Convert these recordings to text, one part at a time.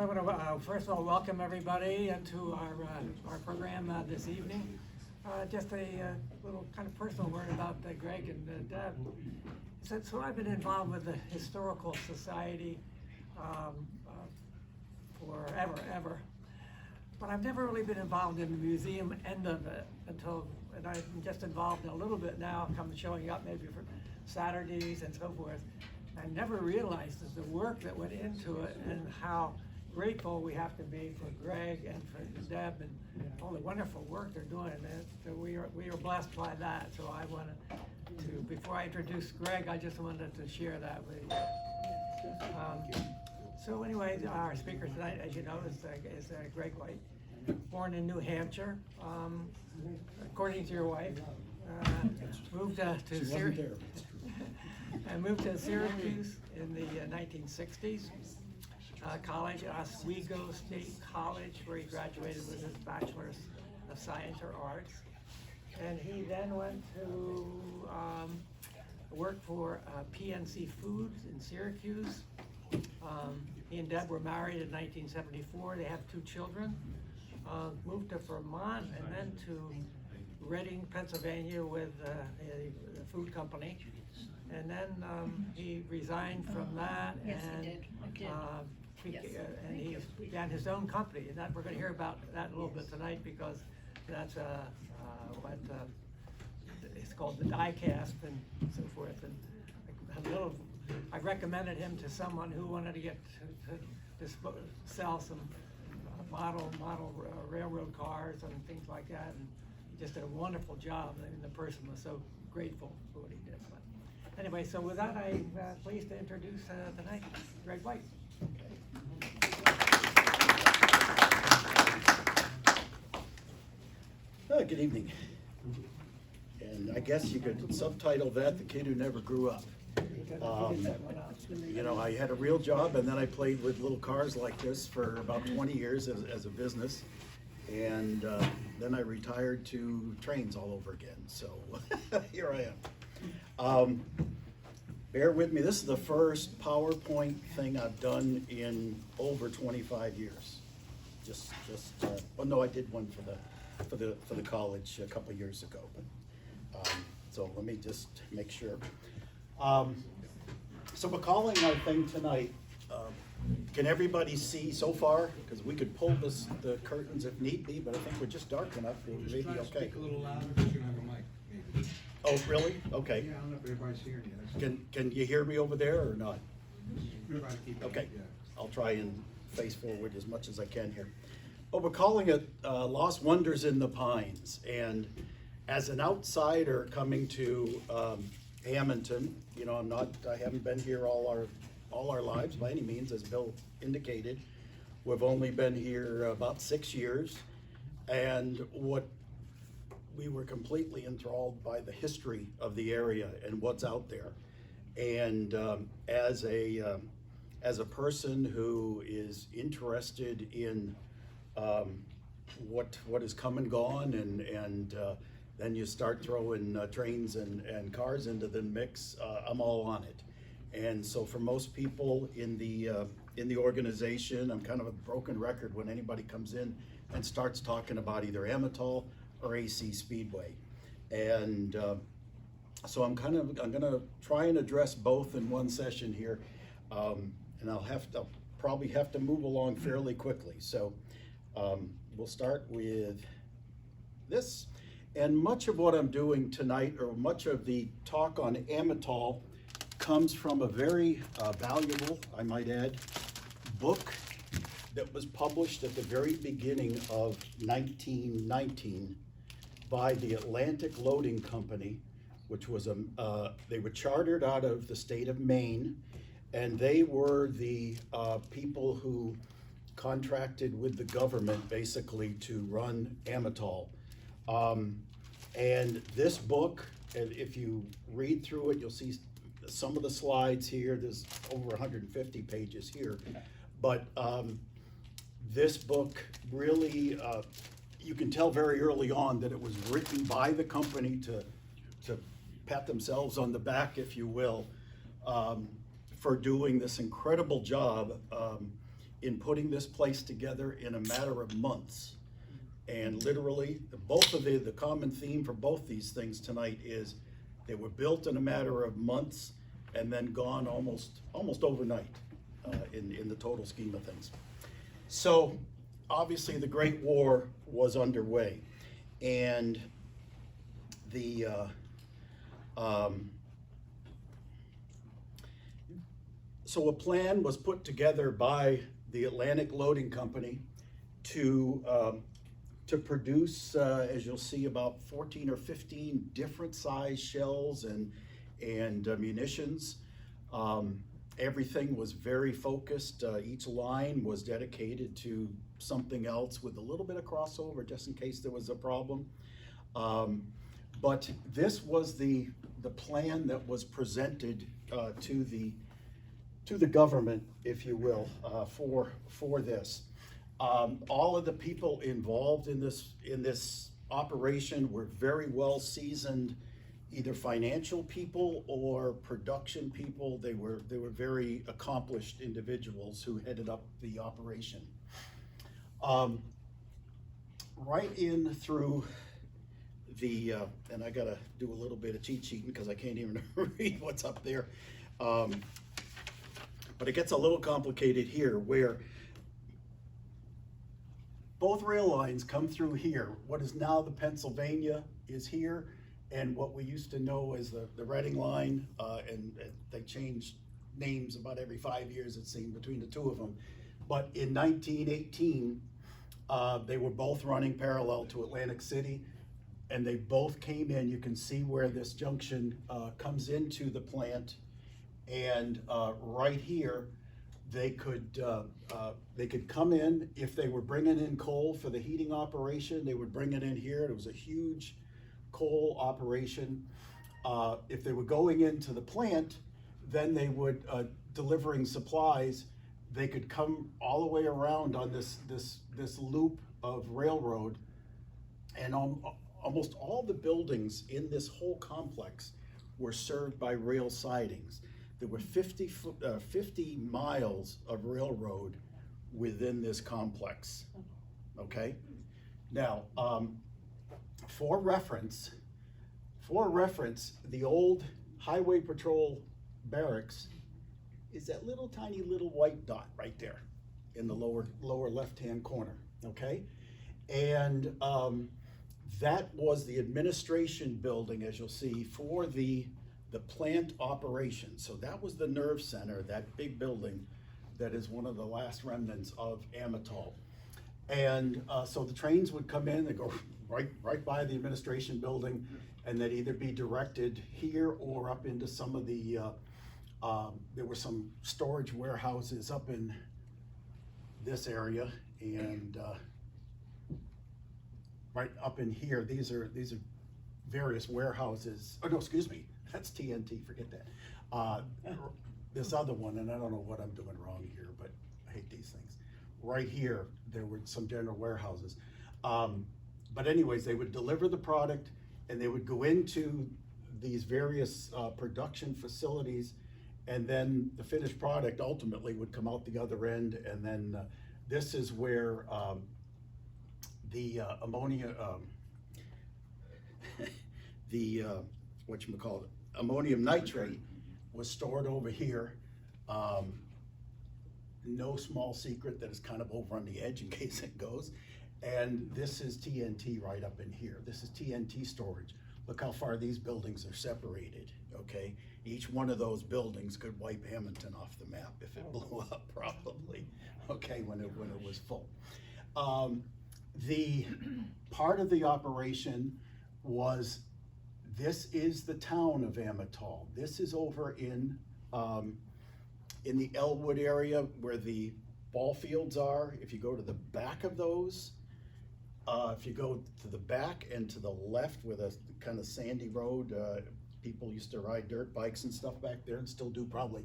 I want to first of all welcome everybody into our program this evening. Just a little kind of personal word about Greg and Deb. So I've been involved with the Historical Society forever, but I've never really been involved in the museum end of it and I'm just involved a little bit now, showing up maybe for Saturdays and so forth. I never realized the work that went into it and how grateful we have to be for Greg and for Deb and all the wonderful work they're doing. And we are blessed by that. So I wanted to, before I introduce Greg, I just wanted to share that with you. So anyway, our speaker tonight, as you know, is Greg White, born in New Hampshire, according to your wife. Moved to Syracuse. I moved to Syracuse in the 1960s. College, Oswego State College, where he graduated with his Bachelor's of Science or Arts. And he then went to work for PNC Foods in Syracuse. He and Deb were married in 1974. They have 2 children. Moved to Vermont and then to Reading, Pennsylvania with a food company. And then he resigned from that and he began his own company. And that we're going to hear about that a little bit tonight because that's what it's called, the die cast and so forth. And I recommended him to someone who wanted to get to sell some model railroad cars and things like that. And he just did a wonderful job. And the person was so grateful for what he did. But anyway, so with that, I'm pleased to introduce tonight Greg White. Good evening. And I guess you could subtitle that "The Kid Who Never Grew Up." You know, I had a real job, and then I played with little cars like this for about 20 years as a business, and then I retired to trains all over again. So here I am. Bear with me. This is the first PowerPoint thing I've done in over 25 years. Oh no, I did one for the college a couple years ago. But, so let me just make sure. So we're calling our thing tonight. Can everybody see so far? Because we could pull the curtains if need be, but I think we're just dark enough. Maybe okay. Speak a little louder because you don't have a mic. Maybe. Oh, really? Okay. Yeah, I don't know if everybody's hearing you. Can you hear me over there or not? Try to keep it Okay. up, yeah. I'll try and face forward as much as I can here. But we're calling it Lost Wonders in the Pines. And as an outsider coming to Hammonton, you know, I haven't been here all our lives by any means, as Bill indicated. We've only been here about 6 years, and we were completely enthralled by the history of the area and what's out there. And as a person who is interested in what has come and gone, and then you start throwing trains and cars into the mix, I'm all on it. And so for most people in the organization, I'm kind of a broken record when anybody comes in and starts talking about either Amatol or AC Speedway. And so I'm gonna try and address both in one session here, and I'll probably have to move along fairly quickly. So we'll start with this. And much of what I'm doing tonight, or much of the talk on Amatol, comes from a very valuable, I might add, book that was published at the very beginning of 1919 by the Atlantic Loading Company, which was they were chartered out of the state of Maine, and they were the people who contracted with the government basically to run Amatol. And this book, and if you read through it, you'll see some of the slides here. There's over 150 pages here. But this book really, you can tell very early on that it was written by the company to pat themselves on the back, if you will, for doing this incredible job in putting this place together in a matter of months. And literally, both of the common theme for both these things tonight is they were built in a matter of months and then gone almost overnight in the total scheme of things. So obviously the Great War was underway, and the so a plan was put together by the Atlantic Loading Company to produce, as you'll see, about 14 or 15 different size shells and munitions. Everything was very focused. Each line was dedicated to something else with a little bit of crossover just in case there was a problem. But this was the plan that was presented to the government, if you will, for this. All of the people involved in this operation were very well seasoned, either financial people or production people. They were very accomplished individuals who headed up the operation. Right in through the, and I gotta do a little bit of cheat sheeting because I can't even read what's up there. But it gets a little complicated here, where both rail lines come through here. What is now the Pennsylvania is here, and what we used to know as the Reading line, and they changed names about every 5 years, it seemed, between the two of them. But in 1918, they were both running parallel to Atlantic City, and they both came in. You can see where this junction comes into the plant, and right here, they could come in. If they were bringing in coal for the heating operation, they would bring it in here. It was a huge coal operation. If they were going into the plant, then they would, delivering supplies, they could come all the way around on this loop of railroad, and almost all the buildings in this whole complex were served by rail sidings. There were 50 miles of railroad within this complex, okay? Now, for reference, the old Highway Patrol barracks is that little tiny little white dot right there in the lower left-hand corner, okay? And that was the administration building, as you'll see, for the plant operation. So that was the nerve center, that big building that is one of the last remnants of Amatol. And so the trains would come in, they go right by the administration building, and they'd either be directed here or up into some of the, there were some storage warehouses up in this area, and right up in here, these are various warehouses. Oh no, excuse me, that's TNT, forget that. This other one, and I don't know what I'm doing wrong here, but I hate these things. Right here, there were some general warehouses. But anyways, they would deliver the product, and they would go into these various production facilities, and then the finished product ultimately would come out the other end, and then this is where the ammonia, ammonium nitrate was stored over here. No small secret that is kind of over on the edge in case it goes. And this is TNT right up in here. This is TNT Storage. Look how far these buildings are separated, okay? Each one of those buildings could wipe Hammonton off the map if it blew up, probably, okay, when it was full. The part of the operation was, this is the town of Amatol. This is over in the Elwood area where the ball fields are. If you go to the back of those, if you go to the back and to the left with a kind of sandy road, people used to ride dirt bikes and stuff back there and still do probably,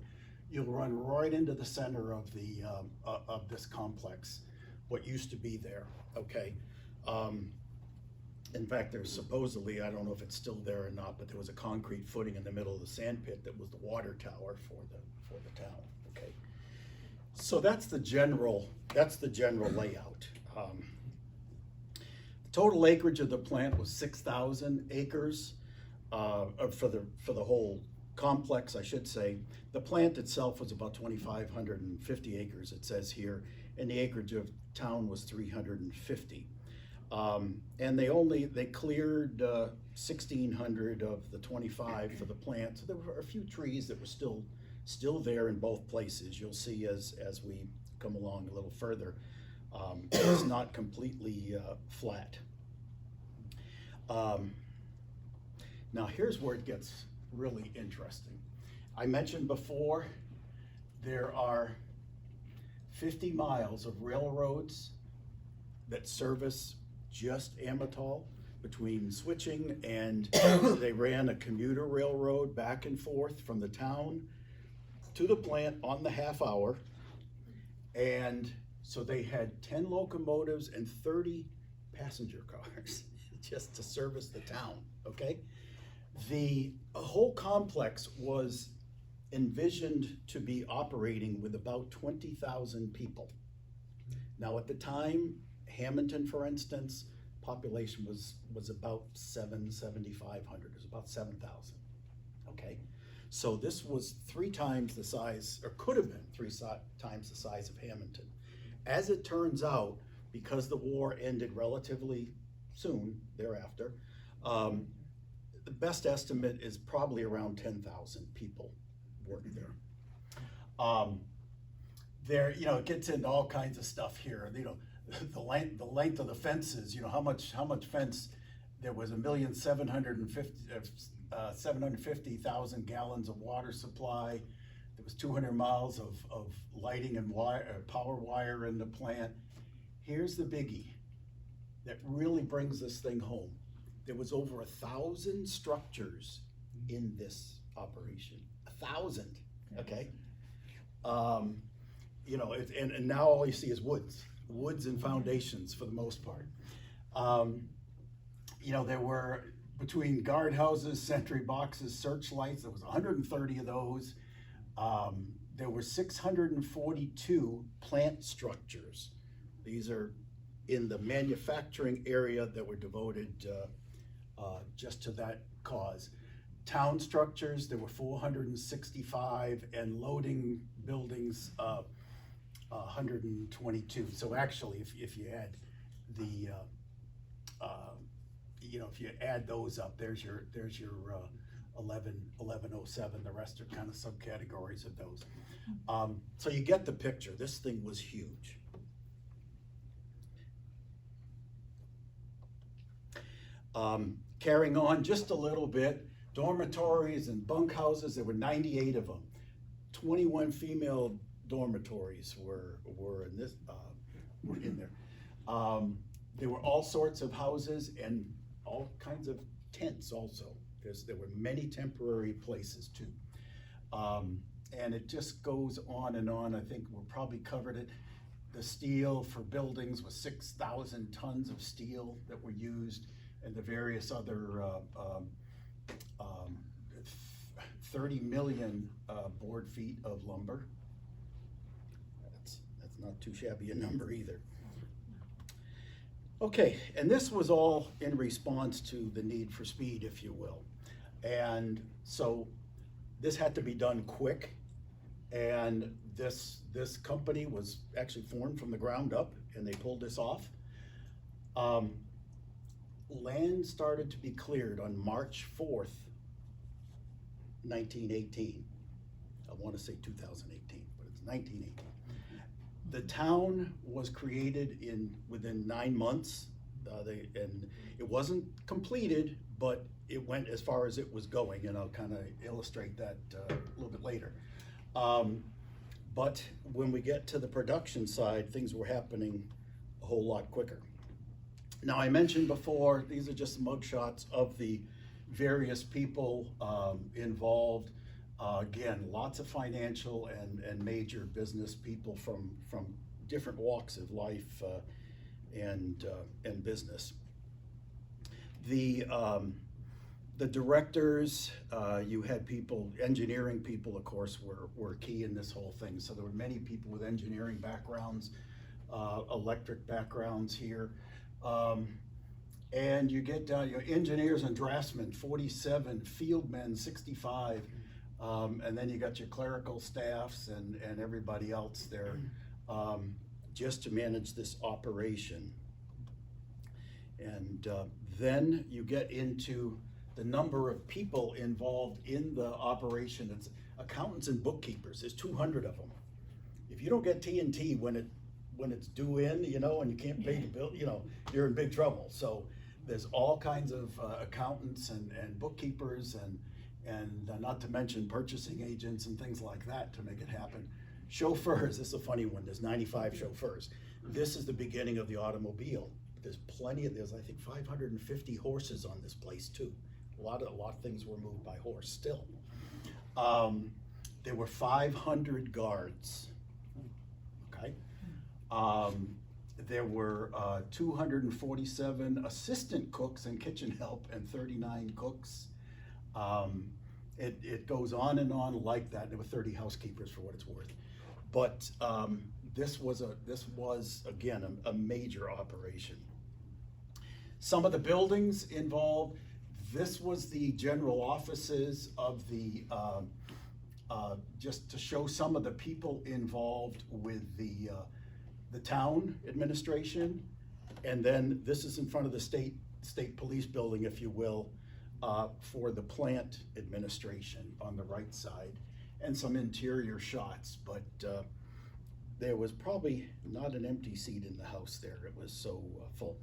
you'll run right into the center of the of this complex, what used to be there, okay? In fact, there's supposedly, I don't know if it's still there or not, but there was a concrete footing in the middle of the sand pit that was the water tower for the town, okay? So that's the general layout. The total acreage of the plant was 6,000 acres, for the whole complex, I should say. The plant itself was about 2,550 acres, it says here, and the acreage of town was 350. And they cleared 1,600 of the 25 for the plant. So there were a few trees that were still there in both places. You'll see as we come along a little further, it's not completely flat. Now here's where it gets really interesting. I mentioned before, there are 50 miles of railroads that service just Amatol between switching, and they ran a commuter railroad back and forth from the town to the plant on the half hour. And so they had 10 locomotives and 30 passenger cars just to service the town, okay? The whole complex was envisioned to be operating with about 20,000 people. Now at the time, Hammonton, for instance, population was about 7,500. It was about 7,000, okay? So this was 3 times the size, or could have been 3 times the size of Hammonton. As it turns out, because the war ended relatively soon thereafter, the best estimate is probably around 10,000 people working there. It gets into all kinds of stuff here. The length of the fences. How much fence? There was 750,000 gallons of water supply. There was 200 miles of lighting and power wire in the plant. Here's the biggie that really brings this thing home. There was over 1,000 structures in this operation. 1,000, okay? And now all you see is woods and foundations for the most part. There were, between guardhouses, sentry boxes, searchlights, there was 130 of those. There were 642 plant structures. These are in the manufacturing area that were devoted just to that cause. Town structures, there were 465, and loading buildings, 122. So actually, if you add the, if you add those up, there's your 1107. The rest are kind of subcategories of those. So you get the picture. This thing was huge. Carrying on just a little bit, dormitories and bunkhouses, there were 98 of them. 21 female dormitories were in this, were in there. There were all sorts of houses and all kinds of tents also. There were many temporary places too. And it just goes on and on. I think we probably covered it. The steel for buildings was 6,000 tons of steel that were used, and the various other 30 million board feet of lumber. That's not too shabby a number either. Okay, and this was all in response to the need for speed, if you will. And so this had to be done quick, and this company was actually formed from the ground up, and they pulled this off. Land started to be cleared on March 4th, 1918. I want to say 2018, but it's 1918. The town was created within 9 months, and it wasn't completed, but it went as far as it was going, and I'll kind of illustrate that a little bit later. But when we get to the production side, things were happening a whole lot quicker. Now, I mentioned before, these are just mugshots of the various people involved. Again, lots of financial and major business people from different walks of life and business. The The directors, you had people, engineering people, of course, were key in this whole thing. So there were many people with engineering backgrounds, electric backgrounds here. And you get down, engineers and draftsmen, 47, fieldmen, 65. And then you got your clerical staffs and everybody else there, just to manage this operation. And then you get into the number of people involved in the operation. It's accountants and bookkeepers. There's 200 of them. If you don't get TNT when it's due in, and you can't pay the bill, you're in big trouble. So there's all kinds of accountants and bookkeepers and not to mention purchasing agents and things like that to make it happen. Chauffeurs, this is a funny one. There's 95 chauffeurs. This is the beginning of the automobile. There's I think 550 horses on this place too. A lot of things were moved by horse still. There were 500 guards, okay? There were 247 assistant cooks and kitchen help and 39 cooks. It goes on and on like that. There were 30 housekeepers for what it's worth. But this was again a major operation. Some of the buildings involved, this was the general offices of the, just to show some of the people involved with the town administration. And then this is in front of the state police building, if you will, for the plant administration on the right side, and some interior shots, but there was probably not an empty seat in the house there. It was so full.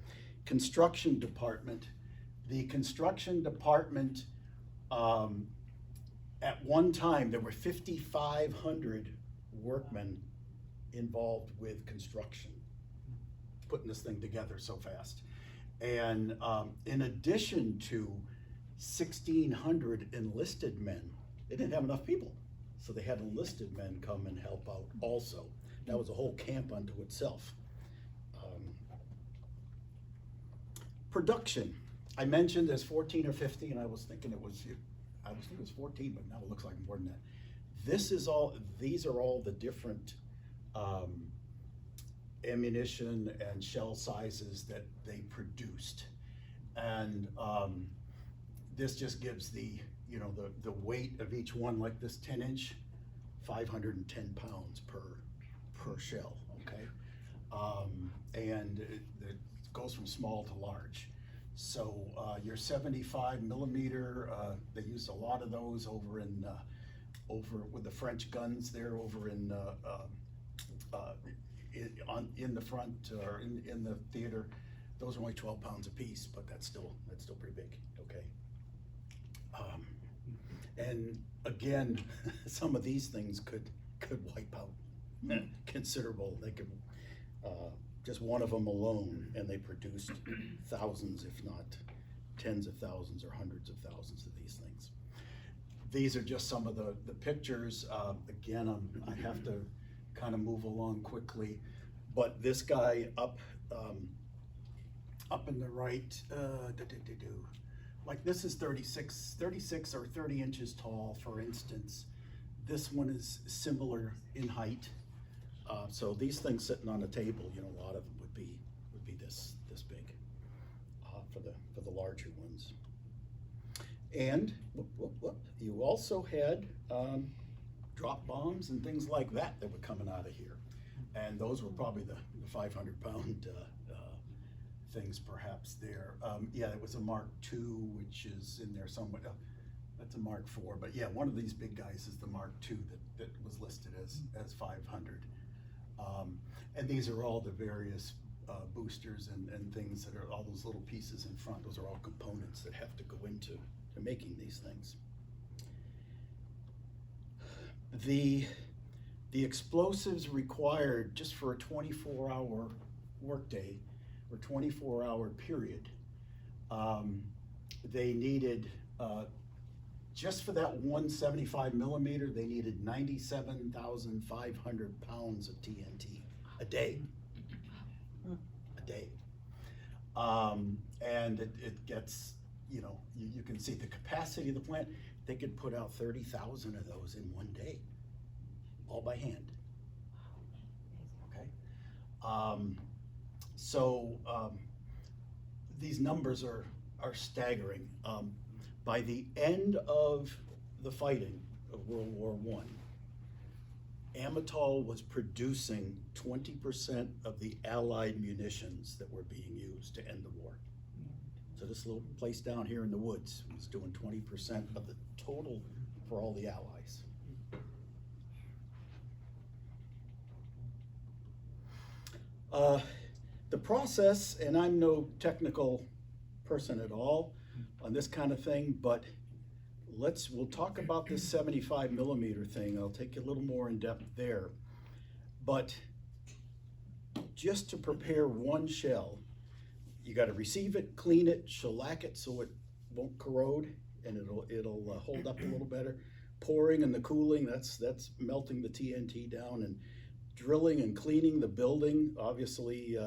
Construction department. The construction department, at one time, there were 5,500 workmen involved with construction, putting this thing together so fast. And in addition to 1,600 enlisted men, they didn't have enough people. So they had enlisted men come and help out also. That was a whole camp unto itself. Production. I mentioned there's 14 or 15, and I was thinking it was 14, but now it looks like more than that. These are all the different ammunition and shell sizes that they produced. And this just gives the weight of each one, like this 10-inch, 510 pounds per shell, okay? And it goes from small to large. So your 75 millimeter, they used a lot of those over with the French guns there over in the front or in the theater. Those are only 12 pounds apiece, but that's still pretty big, okay? And again, some of these things could wipe out considerable. They could, just one of them alone, and they produced thousands, if not tens of thousands or hundreds of thousands of these things. These are just some of the pictures. Again, I have to kind of move along quickly, but this guy up in the right, like this is 36 or 30 inches tall, for instance. This one is similar in height. So these things sitting on a table, a lot of them would be this big for the larger ones. And you also had drop bombs and things like that were coming out of here, and those were probably the 500-pound things perhaps there. Yeah, it was a Mark II, which is in there somewhere. That's a Mark IV, but yeah, one of these big guys is the Mark II that was listed as 500. And these are all the various boosters and things that are all those little pieces in front. Those are all components that have to go into making these things. The explosives required just for a 24-hour workday or 24-hour period, they needed, just for that 175 millimeter, they needed 97,500 pounds of TNT a day. A day. And it gets, you know, you can see the capacity of the plant. They could put out 30,000 of those in one day, all by hand. Okay, these numbers are staggering. By the end of the fighting of World War I, Amatol was producing 20% of the Allied munitions that were being used to end the war. So this little place down here in the woods was doing 20% of the total for all the Allies. The process, and I'm no technical person at all on this kind of thing, but we'll talk about this 75 millimeter thing. I'll take you a little more in depth there. But just to prepare one shell, you got to receive it, clean it, shellac it so it won't corrode, and it'll hold up a little better. Pouring and the cooling, that's melting the TNT down, and drilling and cleaning the building, obviously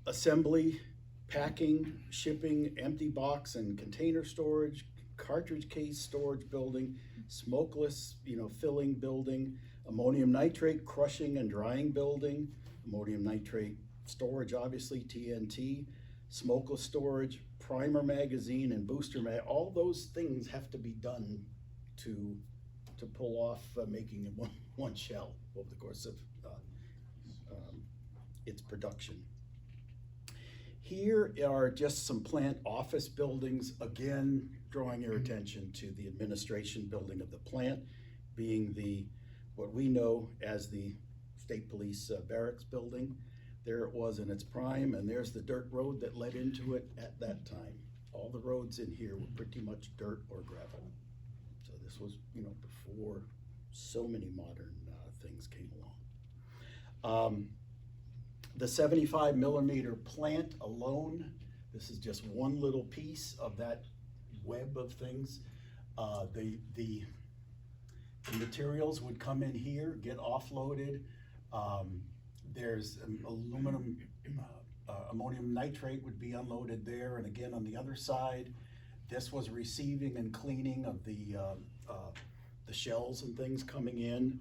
assembly, packing, shipping, empty box and container storage, cartridge case storage building, smokeless, filling building, ammonium nitrate crushing and drying building, ammonium nitrate storage, obviously TNT, smokeless storage, primer magazine and booster mag. All those things have to be done to pull off making one shell over the course of its production. Here are just some plant office buildings, again drawing your attention to the administration building of the plant, being what we know as the State Police Barracks building. There it was in its prime, and there's the dirt road that led into it at that time. All the roads in here were pretty much dirt or gravel. So this was, before so many modern things came along. The 75 millimeter plant alone, this is just one little piece of that web of things. The materials would come in here, get offloaded. There's ammonium nitrate would be unloaded there, and again on the other side, this was receiving and cleaning of the shells and things coming in.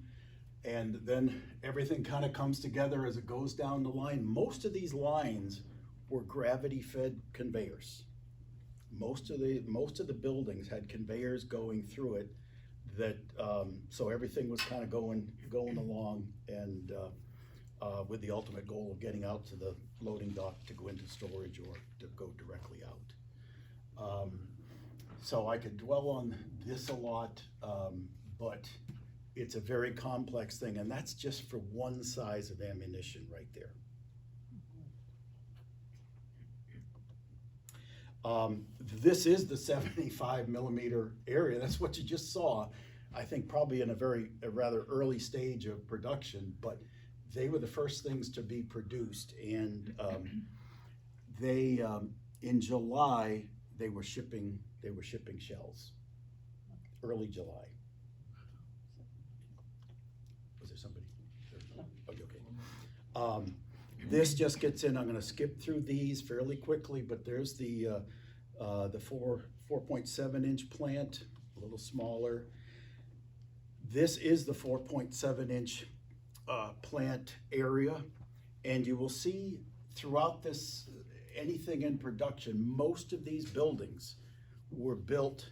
And then everything kind of comes together as it goes down the line. Most of these lines were gravity-fed conveyors. Most of the buildings had conveyors going through it that so everything was kind of going along, and with the ultimate goal of getting out to the loading dock to go into storage or to go directly out. So I could dwell on this a lot, but it's a very complex thing, and that's just for one size of ammunition right there. This is the 75 millimeter area. That's what you just saw. I think probably in a rather early stage of production, but they were the first things to be produced, and in July they were shipping shells. Early July. Was there somebody? Okay. This just gets in. I'm going to skip through these fairly quickly, but there's the 4.7 inch plant, a little smaller. This is the 4.7 inch plant area, and you will see throughout this, anything in production, most of these buildings were built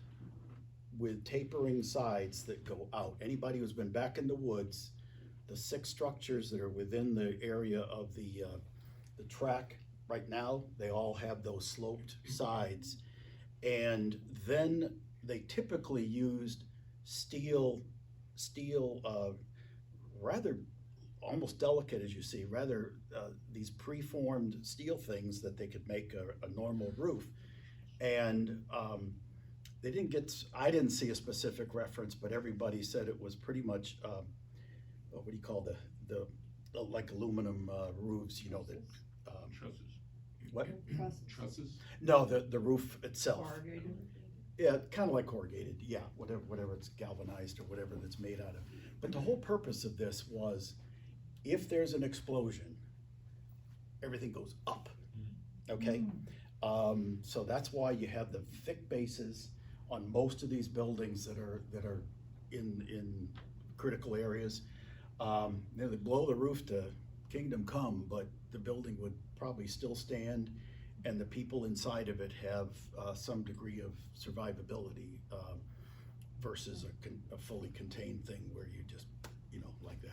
with tapering sides that go out. Anybody who's been back in the woods, the 6 structures that are within the area of the track right now, they all have those sloped sides. And then they typically used steel, rather almost delicate, as you see, rather these preformed steel things that they could make a normal roof. And they didn't get, I didn't see a specific reference, but everybody said it was pretty much, what do you call the like aluminum roofs, that. Trusses. What? Trusses? No, the roof itself. Corrugated? Yeah, kind of like corrugated, yeah, whatever it's galvanized or whatever that's made out of. But the whole purpose of this was, if there's an explosion, everything goes up, okay? So that's why you have the thick bases on most of these buildings that are in critical areas. They blow the roof to kingdom come, but the building would probably still stand, and the people inside of it have some degree of survivability versus a fully contained thing where you just, like that,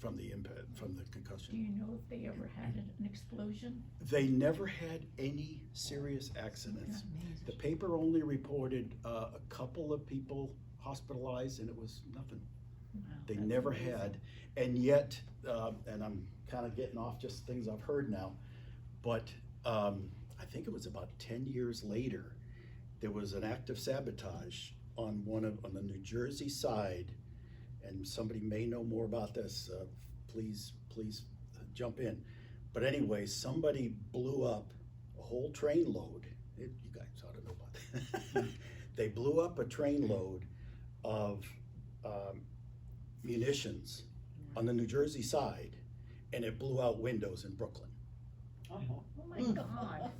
from the impact, from the concussion. Do you know if they ever had an explosion? They never had any serious accidents. The paper only reported a couple of people hospitalized, and it was nothing. Wow, They that's never amazing. had, and yet, and I'm kind of getting off just things I've heard now, but I think it was about 10 years later, there was an act of sabotage on the New Jersey side, and somebody may know more about this. Please jump in. But anyway, somebody blew up a whole train load. You guys ought to know about that. They blew up a train load of munitions on the New Jersey side, and it blew out windows in Brooklyn. Oh my God.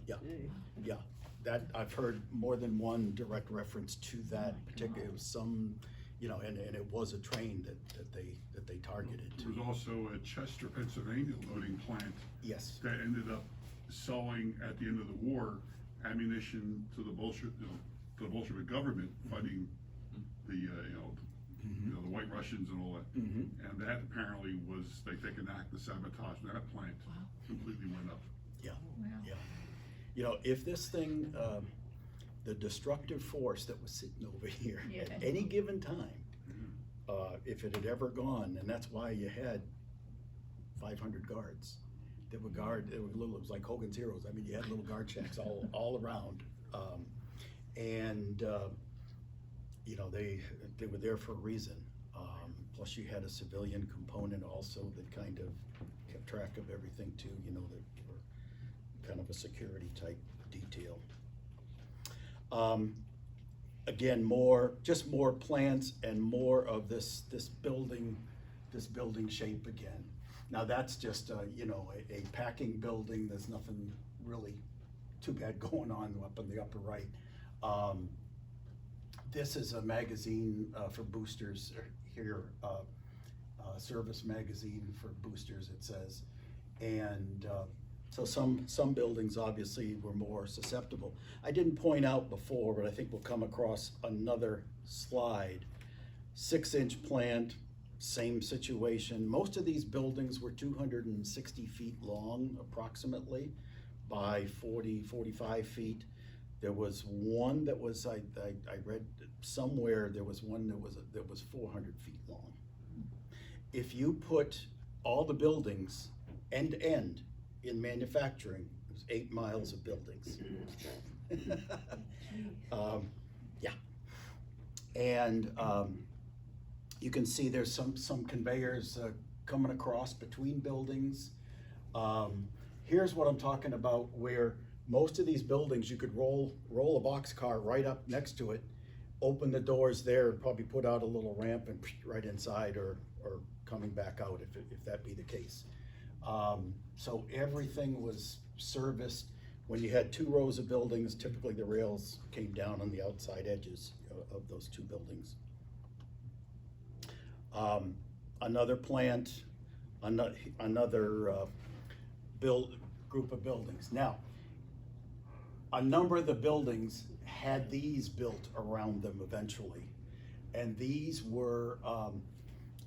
Yeah, that, I've heard more than one direct reference to that particular, it was some, and it was a train that they targeted. There was also a Chester, Pennsylvania loading plant Yes, that ended up selling at the end of the war ammunition to the Bolshevik government fighting the the White Russians and all that. Mhm. And that apparently was, they take an act of sabotage. That plant completely went up. yeah, Wow. yeah. If this thing, the destructive force that was sitting over here Yeah. at any given time, if it had ever gone, and that's why you had 500 guards that would guard, it was like Hogan's Heroes. I mean, you had little guard shacks all around. They were there for a reason. Plus you had a civilian component also that kind of kept track of everything too, that were kind of a security type detail. Again, more plants and more of this building shape again. Now that's just a packing building. There's nothing really too bad going on up in the upper right. This is a magazine for boosters here, service magazine for boosters, it says. And so some buildings obviously were more susceptible. I didn't point out before, but I think we'll come across another slide. 6-inch plant, same situation. Most of these buildings were 260 feet long approximately by 45 feet. There was one that was, I read somewhere, there was one that was 400 feet long. If you put all the buildings end to end in manufacturing, it was 8 miles of buildings. Yeah. And you can see there's some conveyors coming across between buildings. Here's what I'm talking about, where most of these buildings, you could roll a boxcar right up next to it, open the doors there, probably put out a little ramp and right inside, or coming back out if that be the case. So everything was serviced. When you had 2 rows of buildings, typically the rails came down on the outside edges of those 2 buildings. Another plant, another group of buildings. Now, a number of the buildings had these built around them eventually, and these were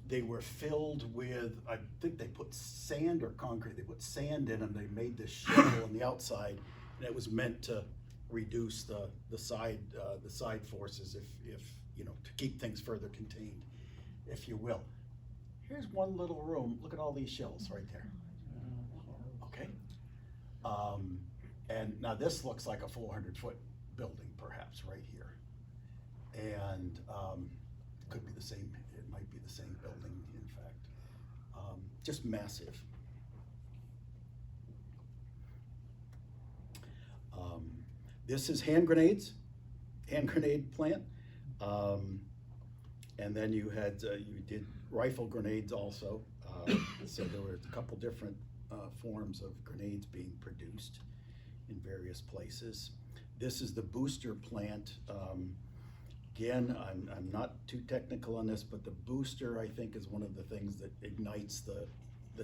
they were filled with, I think they put sand or concrete. They put sand in them. They made this shell on the outside, and it was meant to reduce the side forces, if to keep things further contained, if you will. Here's one little room. Look at all these shells right there. Okay. And now this looks like a 400-foot building, perhaps, right here. And it could be the same, it might be the same building, in fact. Just massive. This is hand grenade plant. And then you did rifle grenades also. So there were a couple different forms of grenades being produced in various places. This is the booster plant. Again, I'm not too technical on this, but the booster, I think, is one of the things that ignites the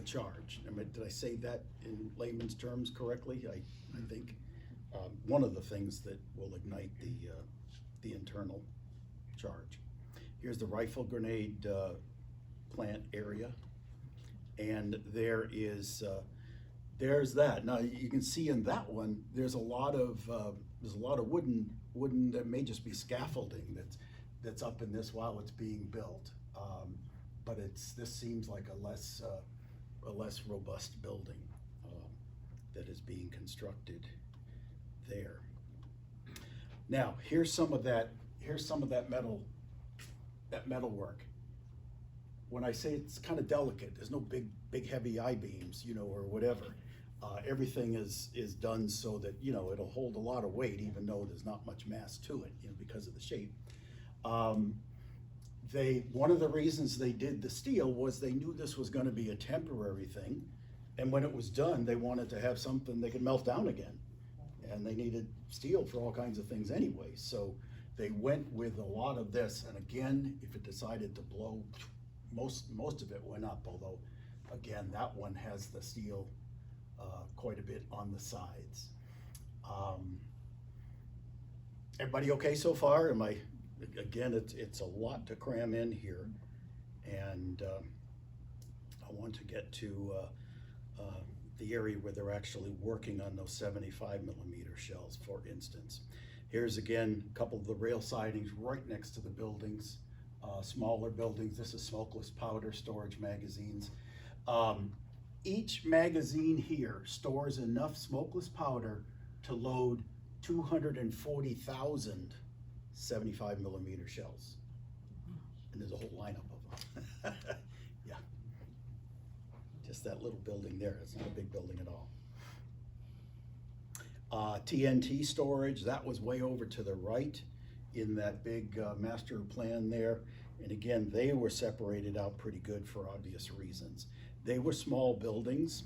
charge. I mean, did I say that in layman's terms correctly? I think one of the things that will ignite the internal charge. Here's the rifle grenade plant area, and there is there's that. Now you can see in that one there's a lot of wooden that may just be scaffolding that's up in this while it's being built, but this seems like a less robust building that is being constructed there. Now here's some of that metal work. When I say it's kind of delicate, there's no big heavy I-beams, or whatever. Everything is done so that, it'll hold a lot of weight, even though there's not much mass to it, because of the shape. One of the reasons they did the steel was they knew this was going to be a temporary thing, and when it was done, they wanted to have something they could melt down again, and they needed steel for all kinds of things anyway. So they went with a lot of this, and again, if it decided to blow, most of it went up, although again, that one has the steel quite a bit on the sides. Everybody okay so far? Again, it's a lot to cram in here, and I want to get to the area where they're actually working on those 75mm shells, for instance. Here's again a couple of the rail sidings right next to the buildings, smaller buildings. This is smokeless powder storage magazines. Each magazine here stores enough smokeless powder to load 240,000 75mm shells. And there's a whole lineup of them. Yeah. Just that little building there. It's not a big building at all. TNT Storage, that was way over to the right in that big master plan there. And again, they were separated out pretty good for obvious reasons. They were small buildings,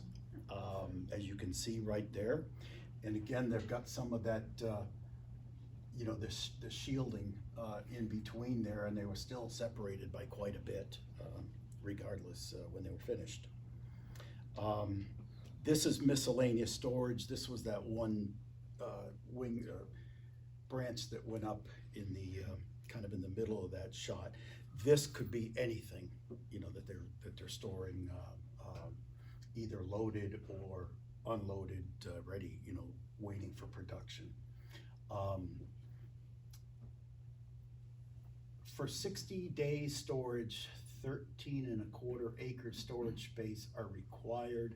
as you can see right there. And again, they've got some of that, the shielding in between there, and they were still separated by quite a bit, regardless when they were finished. This is miscellaneous storage. This was that one wing branch that went up in the kind of in the middle of that shot. This could be anything, that they're storing, either loaded or unloaded, ready, waiting for production. For 60 days storage, 13.25 acre storage space are required.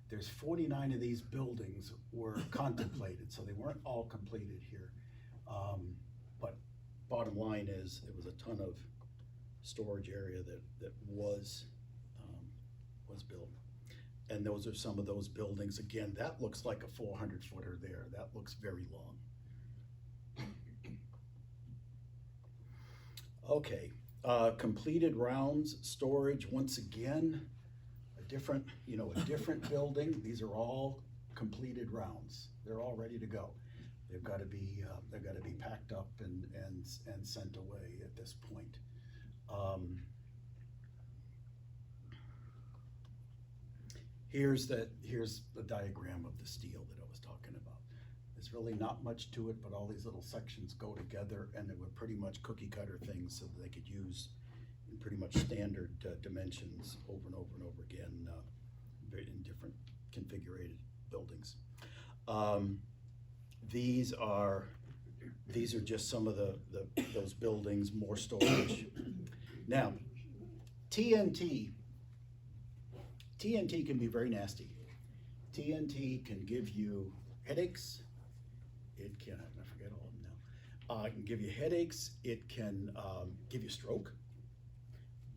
There's 49 of these buildings were contemplated, so they weren't all completed here. But bottom line is, it was a ton of storage area that was built. And those are some of those buildings. Again, that looks like a 400-footer there. That looks very long. Okay, completed rounds storage, once again, a different building. These are all completed rounds. They're all ready to go. They've got to be packed up and sent away at this point. Here's the diagram of the steel that I was talking about. There's really not much to it, but all these little sections go together, and they were pretty much cookie cutter things so that they could use in pretty much standard dimensions over and over and over again in different configured buildings. These are just some of those buildings, more storage. Now, TNT can be very nasty. TNT can give you headaches. It can, I forget all of them now. It can give you headaches. It can give you stroke.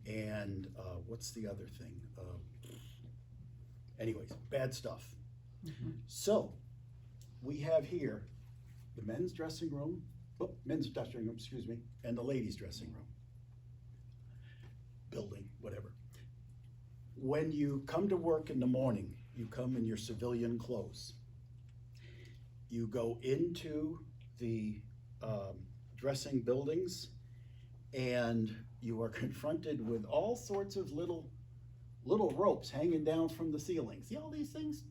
And what's the other thing? Anyways, bad stuff. Mm-hmm. So we have here the men's dressing room, and the ladies' dressing room. Building, whatever. When you come to work in the morning, you come in your civilian clothes. you go into the dressing buildings, and you are confronted with all sorts of little ropes hanging down from the ceilings. See all these things?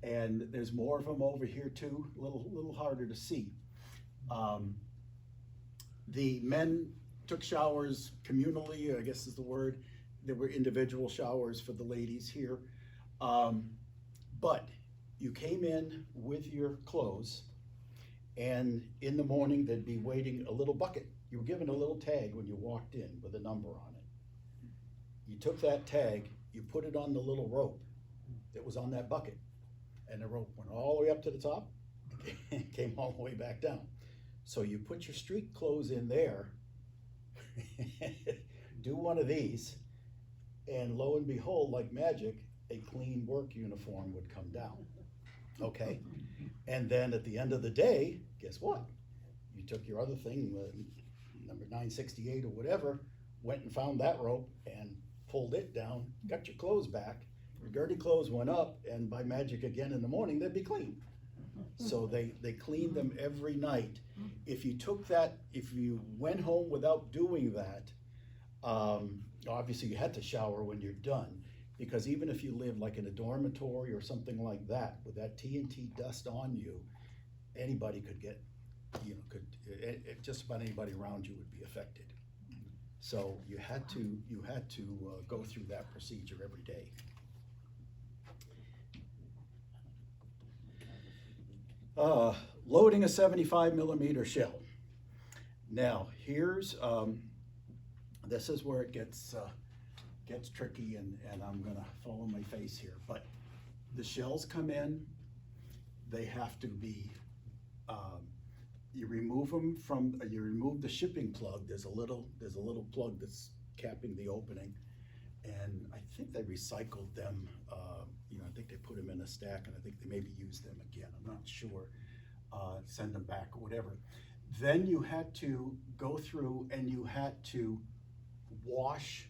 And there's more of them over here too, a little harder to see. The men took showers communally, I guess is the word. There were individual showers for the ladies here. But you came in with your clothes, and in the morning there'd be waiting a little bucket. You were given a little tag when you walked in with a number on it. You took that tag, you put it on the little rope that was on that bucket, and the rope went all the way up to the top and came all the way back down. So you put your street clothes in there, do one of these, and lo and behold, like magic, a clean work uniform would come down. Okay? And then at the end of the day, guess what? You took your other thing, number 968 or whatever, went and found that rope and pulled it down, got your clothes back, your dirty clothes went up, and by magic again in the morning, they'd be clean. So they cleaned them every night. If you took that, if you went home without doing that, obviously you had to shower when you're done, because even if you live like in a dormitory or something like that, with that TNT dust on you, anybody could get, just about anybody around you would be affected. So you had to go through that procedure every day. Loading a 75 millimeter shell. Now here's, this is where it gets tricky, and I'm gonna follow my face here, but the shells come in, they have to be, you remove them from, you remove the shipping plug, there's a little plug that's capping the opening, and I think they recycled them, I think they put them in a stack, and I think they maybe used them again, I'm not sure, send them back or whatever. Then you had to go through and you had to wash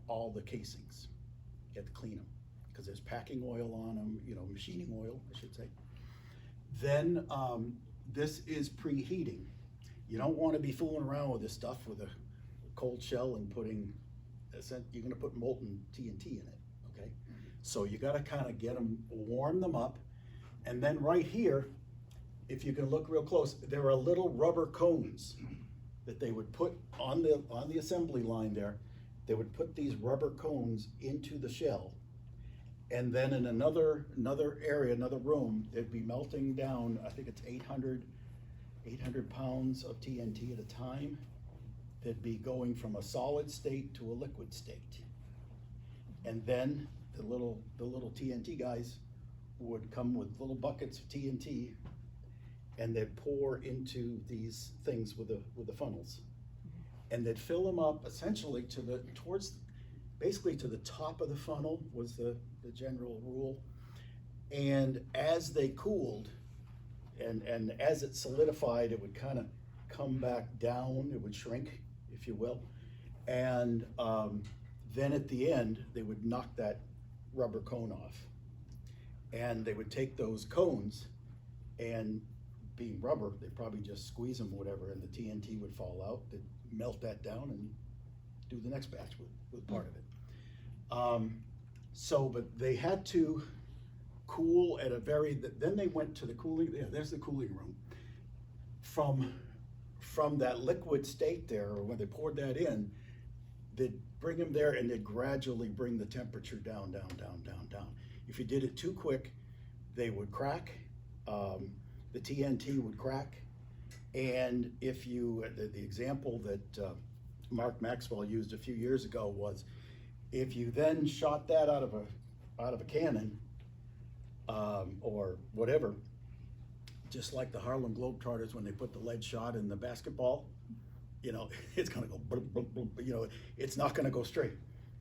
all the casings. You had to clean them, because there's packing oil on them, machining oil, I should say. Then this is preheating. You don't want to be fooling around with this stuff with a cold shell and you're going to put molten TNT in it, okay? So you got to kind of warm them up, and then right here, if you can look real close, there are little rubber cones that they would put on the assembly line there. They would put these rubber cones into the shell, and then in another area, another room, they'd be melting down, I think it's 800 pounds of TNT at a time. They'd be going from a solid state to a liquid state. And then the little TNT guys would come with little buckets of TNT, and they'd pour into these things with the funnels. And they'd fill them up essentially basically to the top of the funnel was the general rule. And as they cooled and as it solidified, it would kind of come back down, it would shrink, if you will. And then at the end, they would knock that rubber cone off. And they would take those cones, and being rubber, they'd probably just squeeze them or whatever, and the TNT would fall out. They'd melt that down and do the next batch with part of it. But they had to cool at then they went to the cooling, there's the cooling room. From that liquid state there, or when they poured that in, they'd bring them there and they'd gradually bring the temperature down. If you did it too quick, they would crack, the TNT would crack, and if you, the example that Mark Maxwell used a few years ago was, if you then shot that out of a cannon, or whatever, just like the Harlem Globetrotters when they put the lead shot in the basketball, it's gonna go, blub, blub, blub, it's not gonna go straight.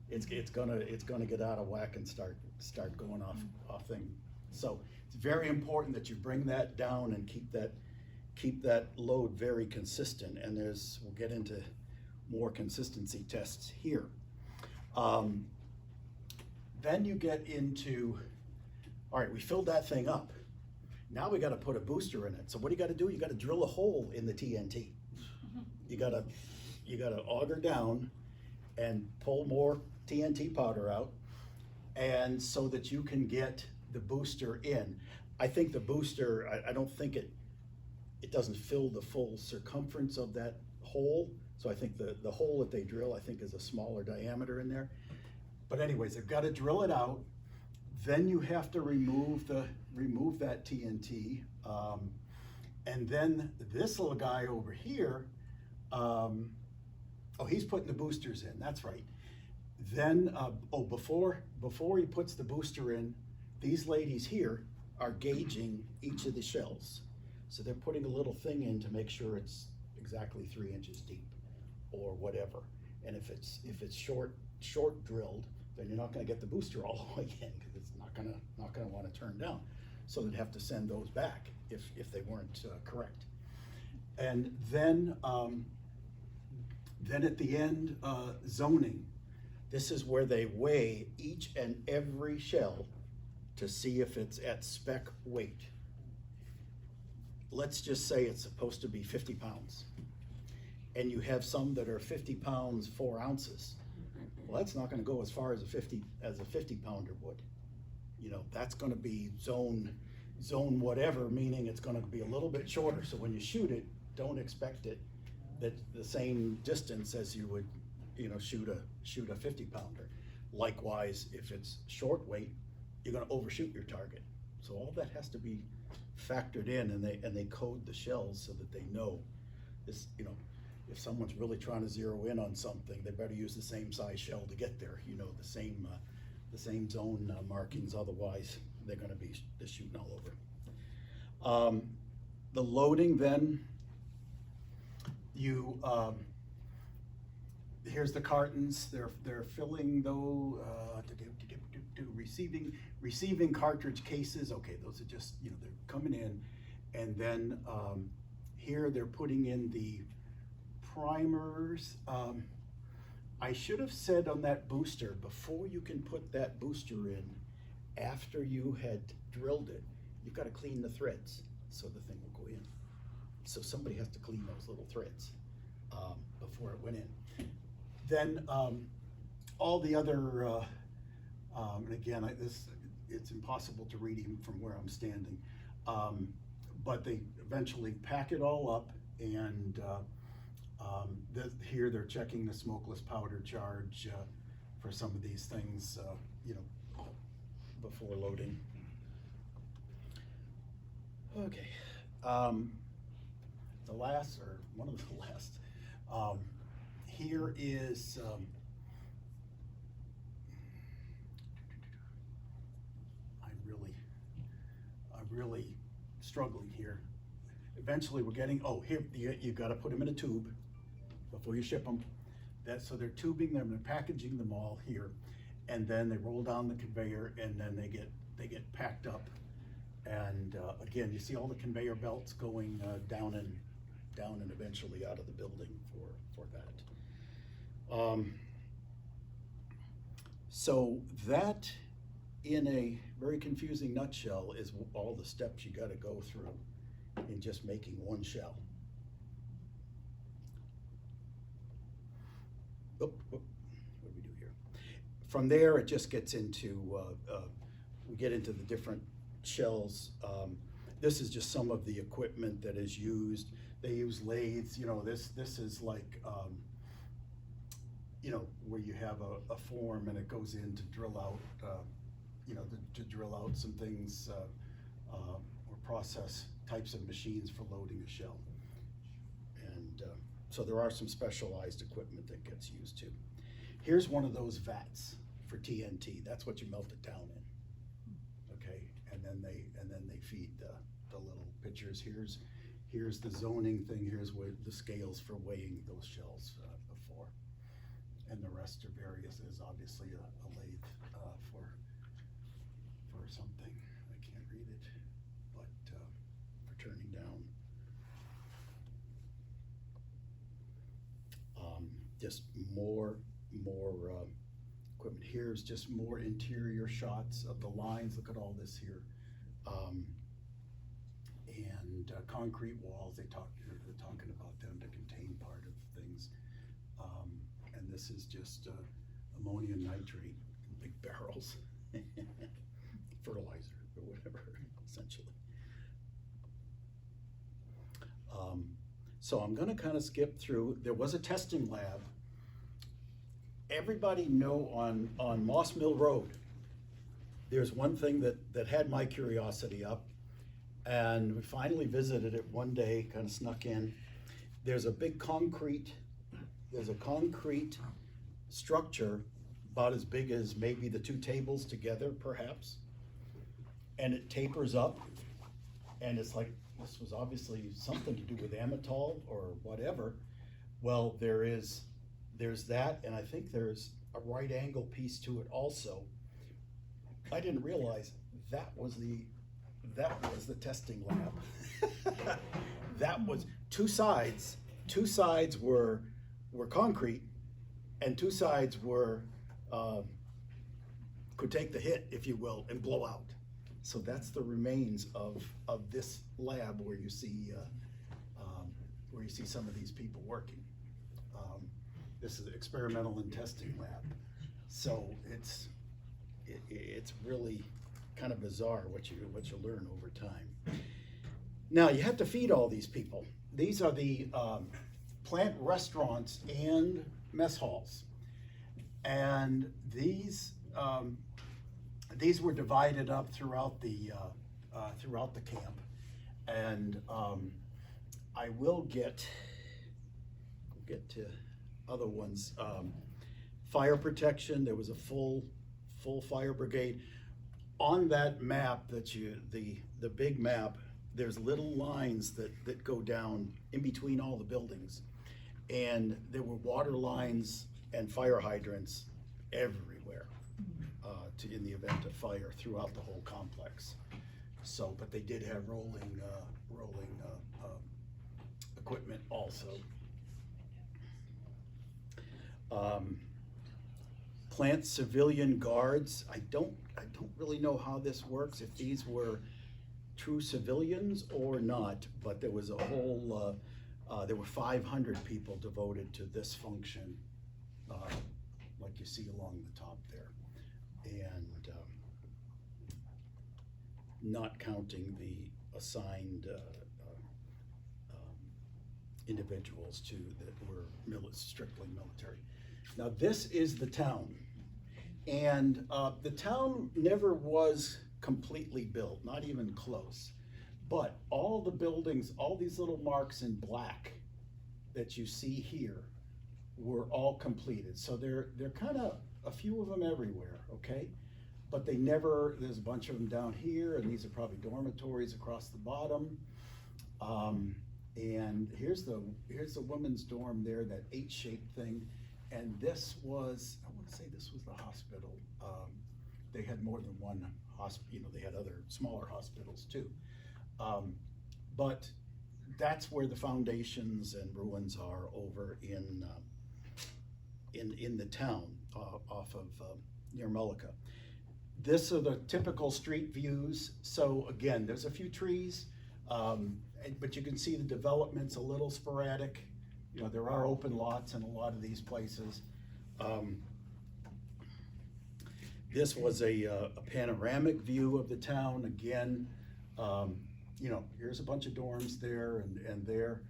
It's gonna get out of whack and start going off thing. So it's very important that you bring that down and keep that load very consistent. And we'll get into more consistency tests here. Then you get into, all right, we filled that thing up. Now we gotta put a booster in it. So what do you gotta do? You gotta drill a hole in the TNT. You gotta auger down and pull more TNT powder out, and so that you can get the booster in. I think the booster, I don't think it doesn't fill the full circumference of that hole. So I think the hole that they drill, I think, is a smaller diameter in there. But anyways, they've gotta drill it out. Then you have to remove that TNT. And then this little guy over here, oh, he's putting the boosters in, that's right. Then, before he puts the booster in, these ladies here are gauging each of the shells. So they're putting a little thing in to make sure it's exactly 3 inches deep or whatever. And if it's short drilled, then you're not gonna get the booster all the way in, because it's not gonna wanna turn down. So they'd have to send those back if they weren't correct. And then at the end, zoning. This is where they weigh each and every shell to see if it's at spec weight. Let's just say it's supposed to be 50 pounds. And you have some that are 50 pounds, 4 ounces. Well, that's not gonna go as far as a 50 pounder would. You know, that's gonna be zone whatever, meaning it's gonna be a little bit shorter. So when you shoot it, don't expect it that the same distance as you would, you know, shoot a 50 pounder. Likewise, if it's short weight, you're gonna overshoot your target. So all that has to be factored in, and they code the shells so that they know this, you know, if someone's really trying to zero in on something, they better use the same size shell to get there, you know, the same zone markings, otherwise they're gonna be just shooting all over. The loading then, here's the cartons, they're filling though, receiving cartridge cases. Okay, those are just, you know, they're coming in, and then here they're putting in the primers. I should have said on that booster, before you can put that booster in, after you had drilled it, you've got to clean the threads so the thing will go in. So somebody has to clean those little threads before it went in. Then all the other, and again, it's impossible to read even from where I'm standing, but they eventually pack it all up, and here they're checking the smokeless powder charge for some of these things, you know, before loading. Okay, the last, or one of the last, here is, I'm really struggling here. Eventually we're getting, oh, here, you gotta put them in a tube before you ship them. So they're tubing them and packaging them all here, and then they roll down the conveyor, and then they get packed up. And again, you see all the conveyor belts going down and eventually out of the building for that. So that, in a very confusing nutshell, is all the steps you gotta go through in just making one shell. What do we do here? From there, it just gets into, we get into the different shells. This is just some of the equipment that is used. They use lathes, you know, this is like, you know, where you have a form and it goes in to drill out, you know, to drill out some things, or process types of machines for loading a shell. And so there are some specialized equipment that gets used too. Here's one of those vats for TNT. That's what you melt it down in. Okay, and then they feed the little pitchers. Here's the zoning thing. Here's where the scales for weighing those shells before. And the rest are various. There's obviously a lathe for something. I can't read it, but for turning down. Just more equipment. Here's just more interior shots of the lines. Look at all this here. and concrete walls. They're talking about them to contain part of things. And this is just ammonium nitrate in big barrels, fertilizer or whatever, essentially. So I'm gonna kind of skip through. There was a testing lab. Everybody know on Moss Mill Road, there's one thing that had my curiosity up, and we finally visited it one day, kind of snuck in. There's a big concrete structure about as big as maybe the two tables together, perhaps. And it tapers up, and it's like, this was obviously something to do with Amatol or whatever. Well, there's that, and I think there's a right angle piece to it also. I didn't realize that was the testing lab. That was two sides were concrete, and two sides were could take the hit, if you will, and blow out. So that's the remains of this lab where you see some of these people working. This is an experimental and testing lab. So it's really kind of bizarre what you learn over time. Now you have to feed all these people. These are the plant restaurants and mess halls, and these were divided up throughout the camp, and I will get to other ones. Fire protection. There was a full fire brigade. On that map the big map, there's little lines that go down in between all the buildings, and there were water lines and fire hydrants everywhere in the event of fire throughout the whole complex. So, but they did have rolling equipment also. Plant civilian guards. I don't really know how this works, if these were true civilians or not, but there was a whole, there were 500 people devoted to this function, like you see along the top there. And not counting the assigned individuals that were strictly military. Now this is the town, and the town never was completely built, not even close. But all the buildings, all these little marks in black that you see here were all completed. So they're kind of a few of them everywhere, okay? But they never, there's a bunch of them down here, and these are probably dormitories across the bottom. And here's the women's dorm there, that H-shaped thing. And this was, I want to say this was the hospital. They had more than one hospital, they had other smaller hospitals too. But that's where the foundations and ruins are over in the town off of near Mullica. This are the typical street views. So again, there's a few trees, but you can see the development's a little sporadic. You know, there are open lots in a lot of these places. This was a panoramic view of the town. Again, you know, here's a bunch of dorms there and there.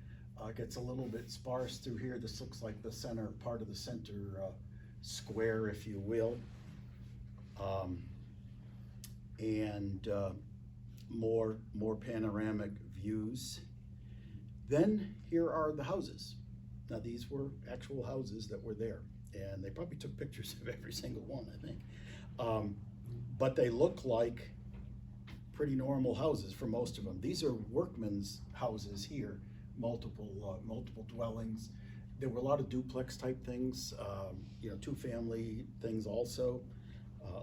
Gets a little bit sparse through here. This looks like the center, part of the center square, if you will. And more panoramic views. Then here are the houses. Now these were actual houses that were there, and they probably took pictures of every single one, I think. But they look like pretty normal houses for most of them. These are workmen's houses here, multiple dwellings. There were a lot of duplex type things, you know, two-family things also,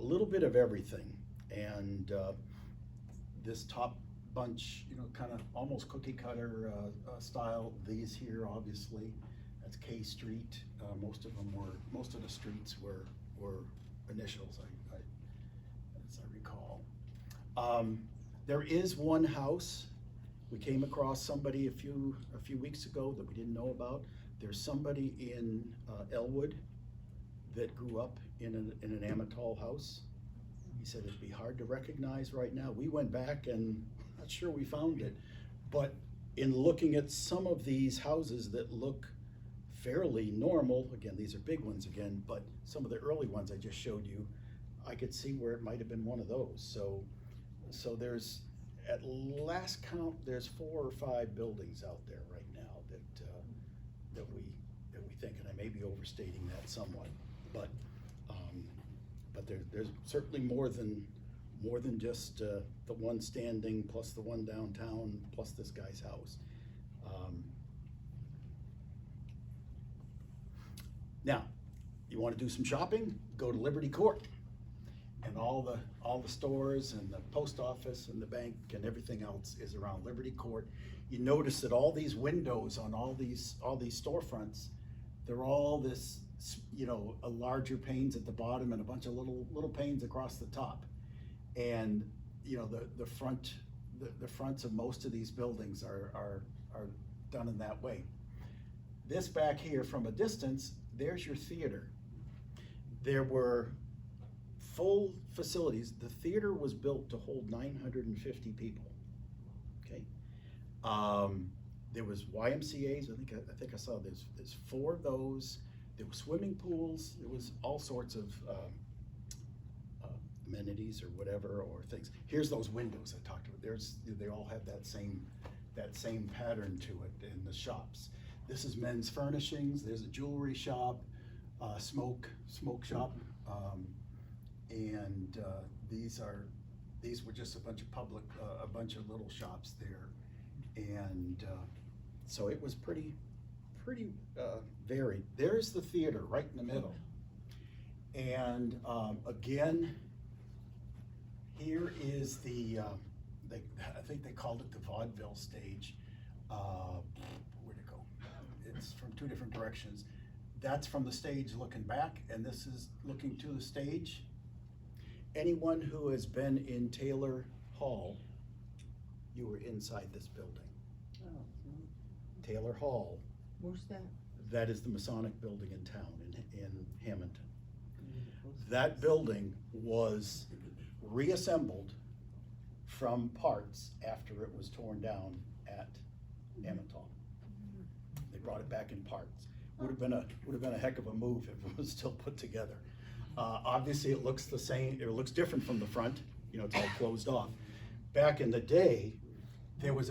a little bit of everything. And this top bunch, you know, kind of almost cookie cutter style. These here, obviously, that's K Street. Most of the streets were initials, as I recall. There is one house we came across somebody a few weeks ago that we didn't know about. There's somebody in Elwood that grew up in an Amatol house. He said it'd be hard to recognize right now. We went back and not sure we found it, but in looking at some of these houses that look fairly normal, again, these are big ones again, but some of the early ones I just showed you, I could see where it might have been one of those. So there's, at last count, there's 4 or 5 buildings out there right now that we think, and I may be overstating that somewhat, but there's certainly more than just the one standing plus the one downtown plus this guy's house. Now, you want to do some shopping? Go to Liberty Court, and all the stores and the post office and the bank and everything else is around Liberty Court. You notice that all these windows on all these storefronts, they're all this, you know, a larger panes at the bottom and a bunch of little panes across the top. And you know, the fronts of most of these buildings are done in that way. This back here from a distance, there's your theater. There were full facilities. The theater was built to hold 950 people. Okay. There was YMCA's. I think I saw there's 4 of those. There were swimming pools. There was all sorts of amenities or whatever, or things. Here's those windows I talked about. They all have that same pattern to it in the shops. This is men's furnishings. There's a jewelry shop, smoke shop, and these were just a bunch of little shops there, and so it was pretty varied. There's the theater right in the middle, and again, here is the I think they called it the vaudeville stage. Where'd it go? It's from 2 different directions. That's from the stage looking back, and this is looking to the stage. Anyone who has been in Taylor Hall, you were inside this building. Oh, Taylor Hall, where's that? that is the Masonic building in town, in Hammonton. That building was reassembled from parts after it was torn down at Amatol. They brought it back in parts. Would have been a heck of a move if it was still put together. Obviously, it looks the same. It looks different from the front. You know, it's all closed off. Back in the day, there was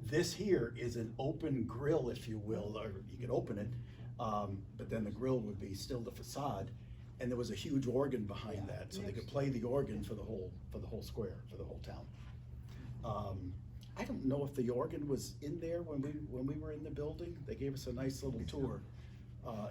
this here is an open grill, if you will, or you could open it, but then the grill would be still the facade, and there was a huge organ behind that, so they could play the organ for the whole square, for the whole town. I don't know if the organ was in there when we were in the building. They gave us a nice little tour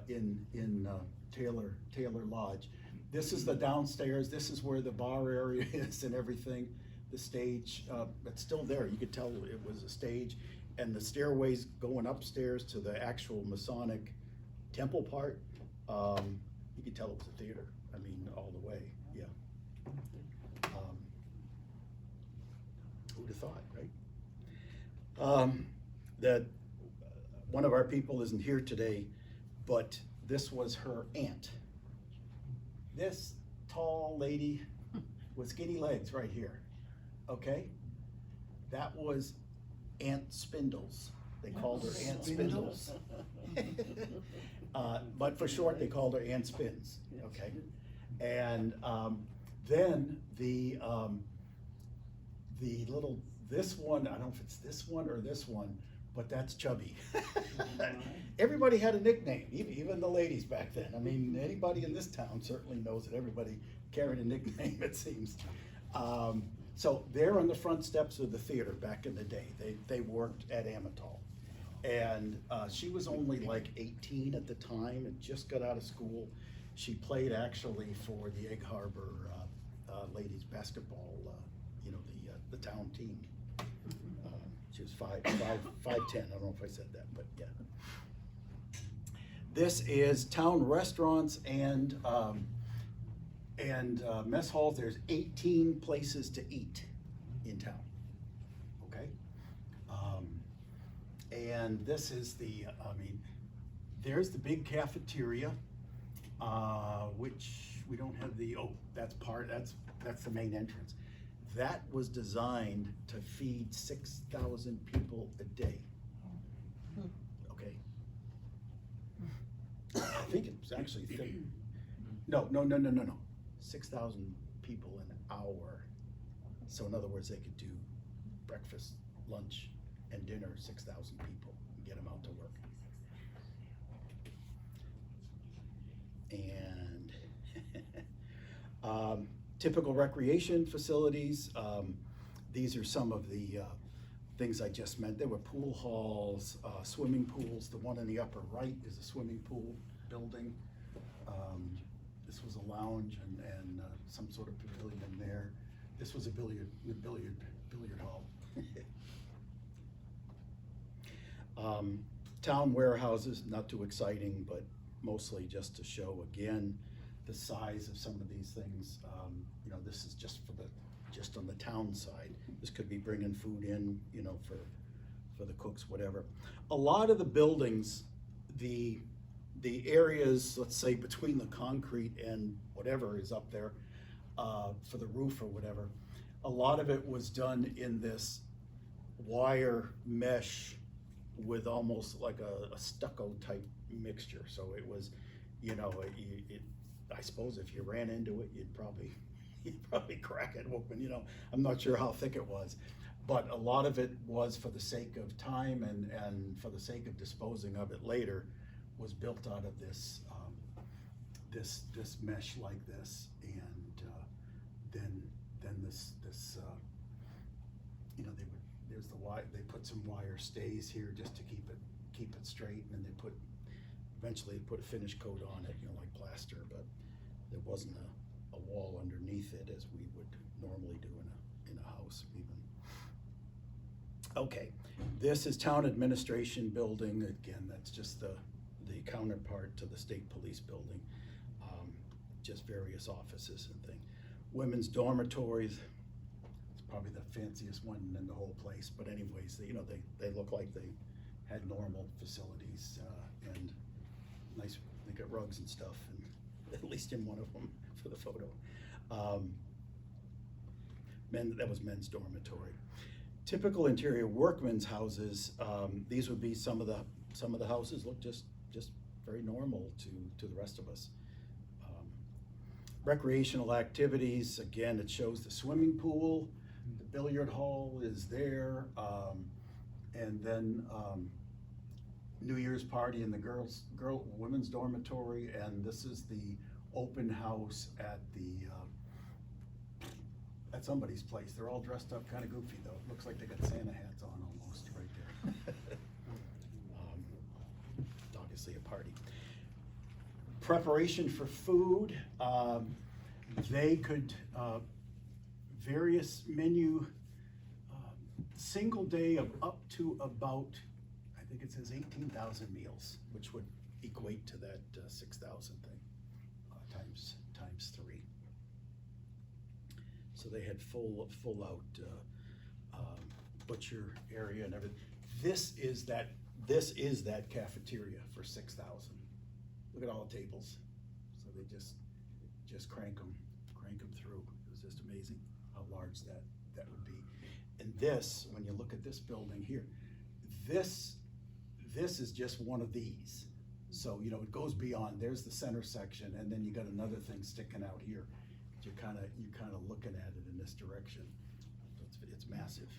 in Taylor Lodge. This is the downstairs. This is where the bar area is and everything. The stage, it's still there. You could tell it was a stage, and the stairways going upstairs to the actual Masonic temple part. You could tell it was a theater. I mean, all the way. Yeah. Who'd have thought, right? That one of our people isn't here today, but this was her aunt. This tall lady with skinny legs right here, okay? That was Aunt Spindles. They called her Aunt Spindles. But for short, they called her Aunt Spins, okay? And then the little, this one, I don't know if it's this one or this one, but that's Chubby. Everybody had a nickname, even the ladies back then. I mean, anybody in this town certainly knows that everybody carried a nickname, it seems. So they're on the front steps of the theater back in the day. They worked at Amatol. And she was only like 18 at the time and just got out of school. She played actually for the Egg Harbor ladies basketball, the town team. She was 5'10". I don't know if I said that, but yeah. This is town restaurants and mess halls. There's 18 places to eat in town. Okay. And this is the, there's the big cafeteria, which we don't have that's the main entrance. That was designed to feed 6,000 people a day. Okay. I think it's actually, no. 6,000 people an hour. So in other words, they could do breakfast, lunch, and dinner, 6,000 people, and get them out to work. And typical recreation facilities, these are some of the things I just meant. There were pool halls, swimming pools. The one in the upper right is a swimming pool building. This was a lounge and some sort of pavilion in there. This was a billiard hall. Town warehouses, not too exciting, but mostly just to show again the size of some of these things. This is just on the town side. This could be bringing food in, for the cooks, whatever. A lot of the buildings, the areas, let's say between the concrete and whatever is up there, for the roof or whatever, a lot of it was done in this wire mesh with almost like a stucco type mixture. So it was, I suppose if you ran into it, you'd probably crack it open. I'm not sure how thick it was, but a lot of it was for the sake of time and for the sake of disposing of it later, was built out of this this mesh like this, and then this they put some wire stays here just to keep it straight, and then eventually put a finish coat on it, like plaster, but there wasn't a wall underneath it as we would normally do in a house even. Okay, this is Town Administration Building. Again, that's just the counterpart to the State Police Building, just various offices and things. Women's dormitories, it's probably the fanciest one in the whole place, but anyways, they look like they had normal facilities, and nice, they got rugs and stuff, and at least in one of them for the photo. That was men's dormitory. Typical interior workmen's houses, these would be some of the houses look just very normal to the rest of us. Recreational activities, again, it shows the swimming pool, the billiard hall is there, and then New Year's party in the women's dormitory, and this is the open house at somebody's place. They're all dressed up kind of goofy though. It looks like they got Santa hats on almost right there. Obviously a party. Preparation for food. They could, various menu, single day of up to about, I think it says 18,000 meals, which would equate to that 6,000 thing, times 3. So they had full out butcher area and everything. This is that cafeteria for 6,000. Look at all the tables. So they just crank them through. It was just amazing how large that would be. And this, when you look at this building here, this is just one of these. So, it goes beyond. There's the center section, and then you got another thing sticking out here. You're kind of looking at it in this direction. It's massive.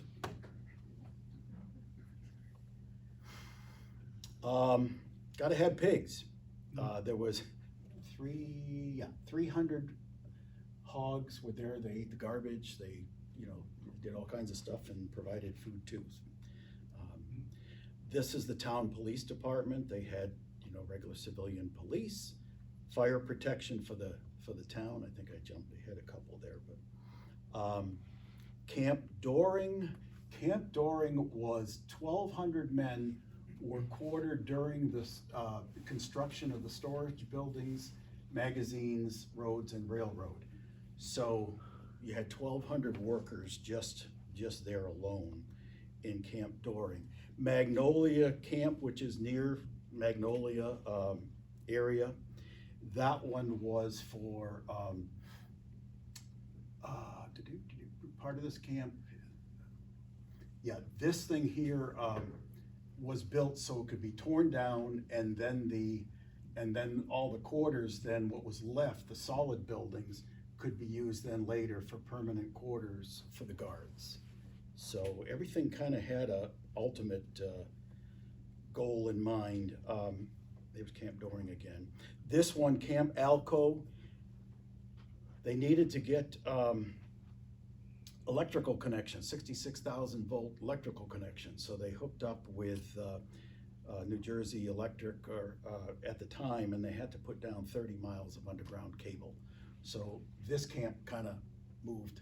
Gotta have pigs. There was 300 hogs were there. They ate the garbage. They, did all kinds of stuff and provided food too. This is the town police department. They had, regular civilian police, fire protection for the town. I think I jumped ahead a couple there, but Camp Doring. Camp Doring was 1,200 men were quartered during this construction of the storage buildings, magazines, roads, and railroad. So you had 1,200 workers just there alone in Camp Doring. Magnolia Camp, which is near Magnolia area, that one was for part of this camp. Yeah, this thing here was built so it could be torn down, and then all the quarters, then what was left, the solid buildings, could be used then later for permanent quarters for the guards. So everything kind of had a ultimate goal in mind. There's Camp Doring again. This one, Camp Alco, they needed to get electrical connection, 66,000 volt electrical connection. So they hooked up with New Jersey Electric at the time, and they had to put down 30 miles of underground cable. So this camp kind of moved,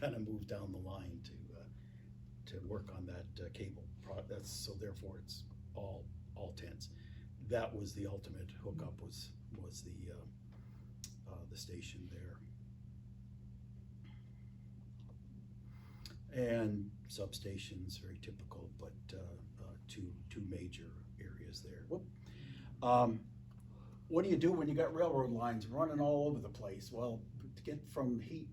moved down the line to work on that cable. So therefore it's all tents. That was the ultimate hookup, was the station there. And substations, very typical, but two major areas there. Whoop. What do you do when you got railroad lines running all over the place? Well, to get from heat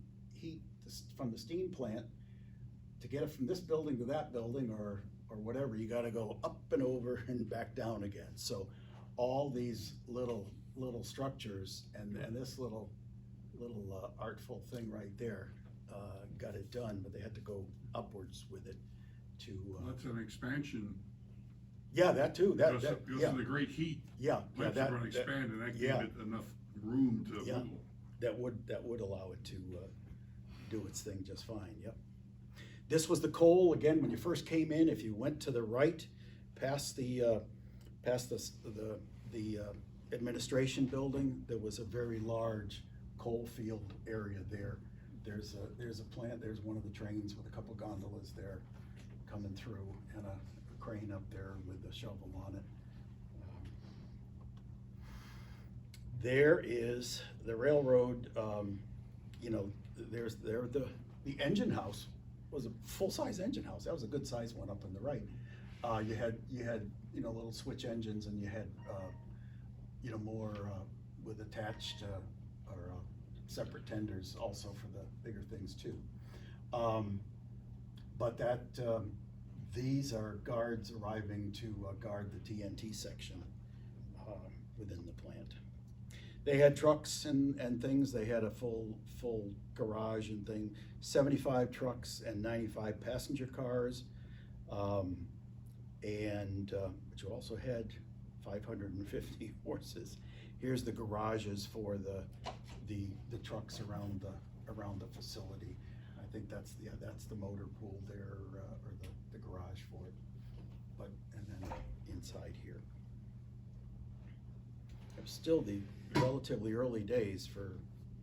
from the steam plant, to get it from this building to that building or whatever, you got to go up and over and back down again. So all these little structures and this little artful thing right there got it done, but they had to go upwards with it to. That's an expansion. Yeah, that too. Because Yeah. of the great heat. Yeah, Pipes are going to expand, and that gave it enough room to wiggle. That would allow it to do its thing just fine. Yep. This was the coal again. When you first came in, if you went to the right, past the administration building, there was a very large coal field area there. There's a plant. There's one of the trains with a couple gondolas there coming through, and a crane up there with a shovel on it. There is the railroad. There's the engine house was a full-size engine house. That was a good size one up on the right. You had little switch engines, and you had more with attached or separate tenders also for the bigger things too. But these are guards arriving to guard the TNT section within the plant. They had trucks and things. They had a full garage and thing. 75 trucks and 95 passenger cars, but you also had 550 horses. Here's the garages for the trucks around the facility. I think that's the motor pool there, or the garage for it. And then inside here. It's still the relatively early days for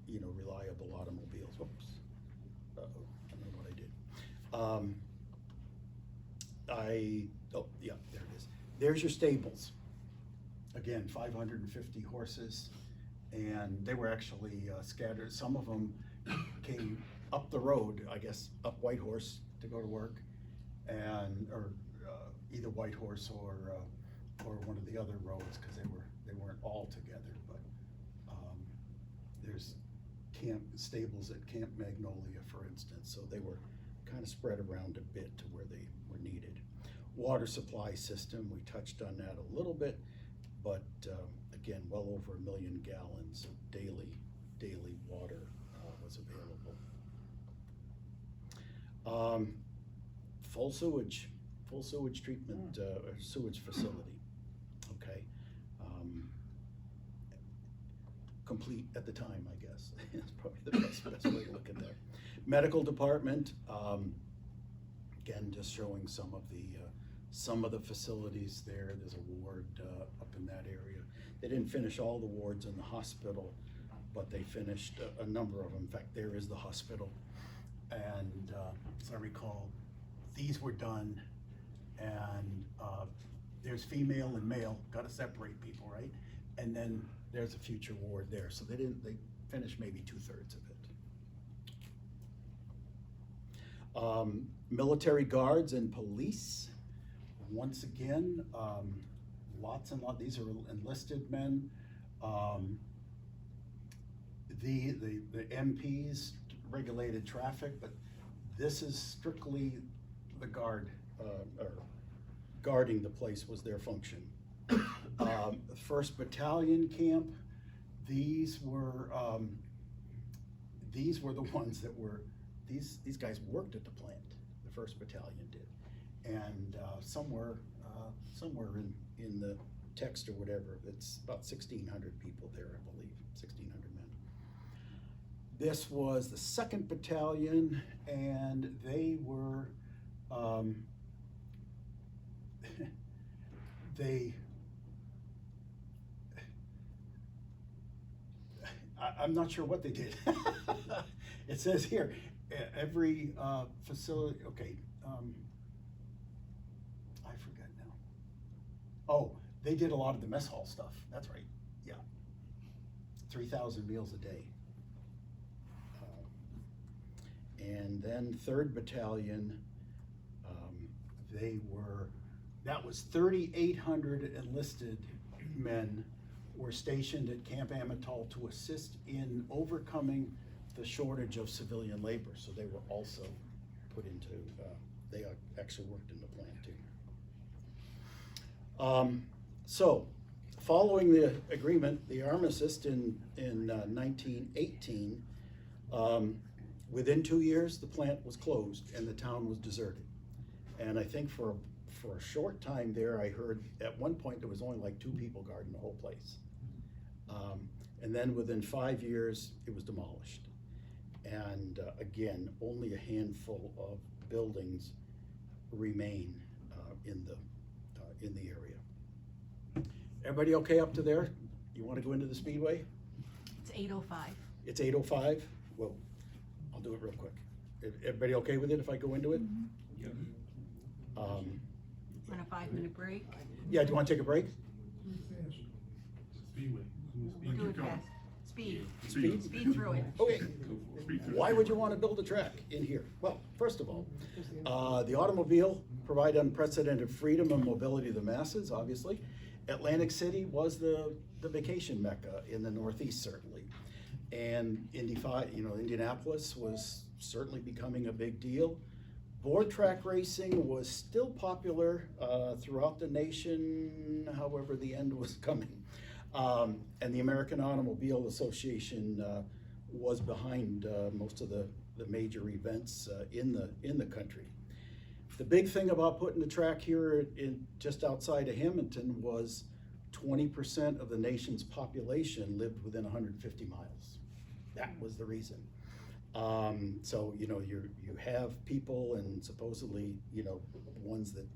reliable automobiles. Whoops. Uh-oh, I don't know what I did. Oh yeah, there it is. There's your stables. Again, 550 horses, and they were actually scattered. Some of them came up the road, I guess, up Whitehorse to go to work, or either Whitehorse or one of the other roads, because they weren't all together. But there's stables at Camp Magnolia, for instance, so they were kind of spread around a bit to where they were needed. Water supply system, we touched on that a little bit, but again, well over 1 million gallons of daily water was available. Full sewage treatment, sewage facility. Okay, complete at the time, I guess. That's probably the best way to look at that. Medical department, again, just showing some of the facilities there. There's a ward up in that area. They didn't finish all the wards in the hospital, but they finished a number of them. In fact, there is the hospital. And as I recall, these were done, and there's female and male, got to separate people, right? And then there's a future ward there. So they finished maybe 2/3 of it. Military guards and police, once again, lots and lots, these are enlisted men. The MPs regulated traffic, but this is strictly the guard, or guarding the place was their function. First Battalion camp, these were the ones that were, these guys worked at the plant, the First Battalion did. And somewhere in the text or whatever, it's about 1,600 people there, I believe, 1,600 men. This was the 2nd Battalion, and they were, I'm not sure what they did. It says here, every facility, okay, I forget now. Oh, they did a lot of the mess hall stuff, that's right, yeah. 3,000 meals a day. And then 3rd Battalion, that was 3,800 enlisted men were stationed at Camp Amatol to assist in overcoming the shortage of civilian labor. So they were also put into, they actually worked in the plant too. So following the agreement, the armistice in 1918, within 2 years, the plant was closed and the town was deserted. And I think for a short time there, I heard at one point there was only like 2 people guarding the whole place. And then within 5 years, it was demolished. And again, only a handful of buildings remain in the area. Everybody okay up to there? You want to go into the Speedway? It's 8:05. It's 8:05? Well, I'll do it real quick. Everybody okay with it if I go into it? Want a 5-minute break? Yeah, do you want to take a break? Speedway. Do it fast. Speed. Speed? Speed through it. Okay. Why would you want to build a track in here? Well, first of all, the automobile provided unprecedented freedom and mobility to the masses, obviously. Atlantic City was the vacation mecca in the Northeast, certainly. And Indianapolis was certainly becoming a big deal. Board track racing was still popular throughout the nation, however the end was coming. And the American Automobile Association was behind most of the major events in the country. The big thing about putting the track here just outside of Hammonton was 20% of the nation's population lived within 150 miles. That was the reason. So you have people and supposedly ones that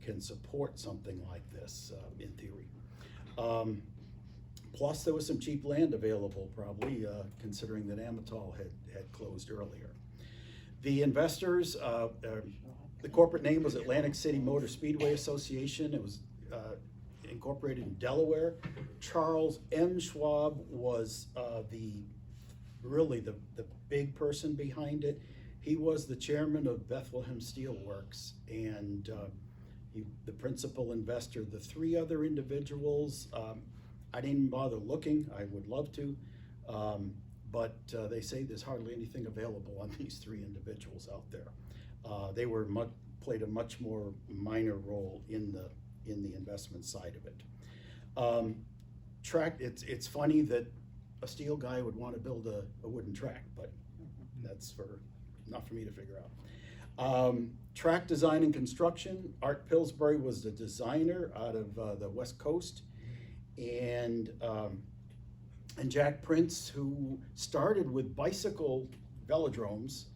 can support something like this in theory. Plus there was some cheap land available, probably considering that Amatol had closed earlier. The investors, the corporate name was Atlantic City Motor Speedway Association. It was incorporated in Delaware. Charles M. Schwab was really the big person behind it. He was the chairman of Bethlehem Steel Works and the principal investor. The 3 other individuals, I didn't even bother looking. I would love to, but they say there's hardly anything available on these 3 individuals out there. They played a much more minor role in the investment side of it. It's funny that a steel guy would want to build a wooden track, but that's not for me to figure out. Track design and construction, Art Pillsbury was the designer out of the West Coast, and Jack Prince, who started with bicycle velodromes,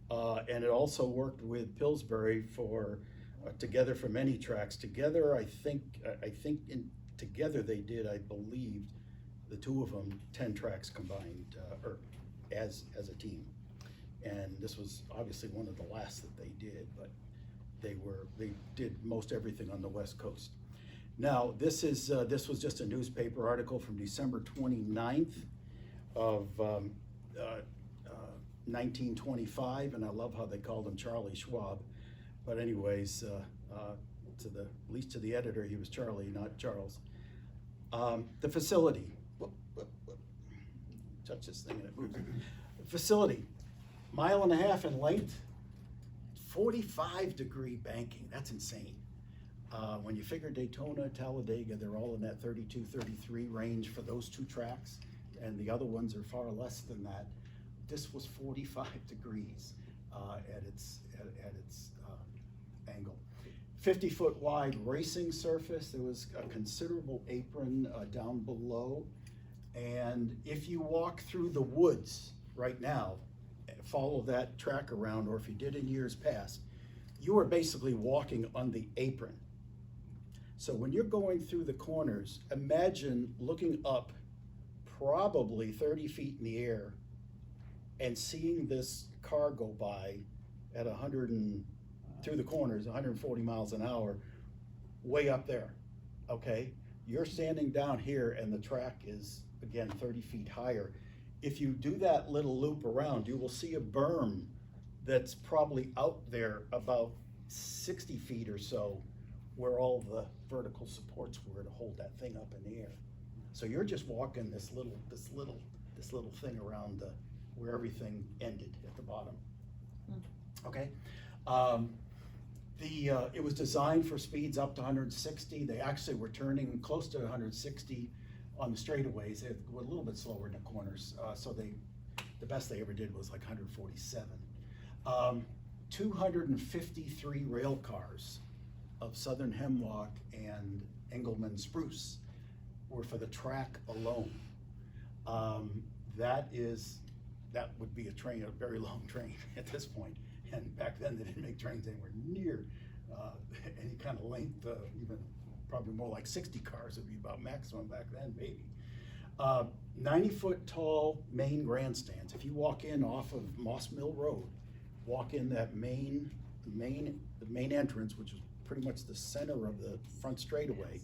and it also worked with Pillsbury together for many tracks. Together, I think together they did, I believe, the 2 of them, 10 tracks combined, or as a team. And this was obviously one of the last that they did, but they did most everything on the West Coast. Now, this was just a newspaper article from December 29th of 1925, and I love how they called him Charlie Schwab. But anyways, at least to the editor, he was Charlie, not Charles. The facility, touch this thing and it moves. Facility, 1.5 miles in length, 45-degree banking, that's insane. When you figure Daytona, Talladega, they're all in that 32, 33 range for those 2 tracks, and the other ones are far less than that. This was 45 degrees at its angle. 50-foot wide racing surface. There was a considerable apron down below. And if you walk through the woods right now, follow that track around, or if you did in years past, you are basically walking on the apron. So when you're going through the corners, imagine looking up probably 30 feet in the air and seeing this car go by at 100 and through the corners, 140 miles an hour, way up there, okay? You're standing down here and the track is, again, 30 feet higher. If you do that little loop around, you will see a berm that's probably out there about 60 feet or so, where all the vertical supports were to hold that thing up in the air. So you're just walking this little thing around where everything ended at the bottom. Okay. It was designed for speeds up to 160. They actually were turning close to 160 on the straightaways. They were a little bit slower in the corners. So the best they ever did was like 147. 253 rail cars of Southern Hemlock and Engelmann spruce were for the track alone. That would be a train, a very long train at this point. And back then they didn't make trains anywhere near any kind of length, even probably more like 60 cars would be about maximum back then, maybe. 90-foot tall main grandstands. If you walk in off of Moss Mill Road, walk in that the main entrance, which is pretty much the center of the front straightaway,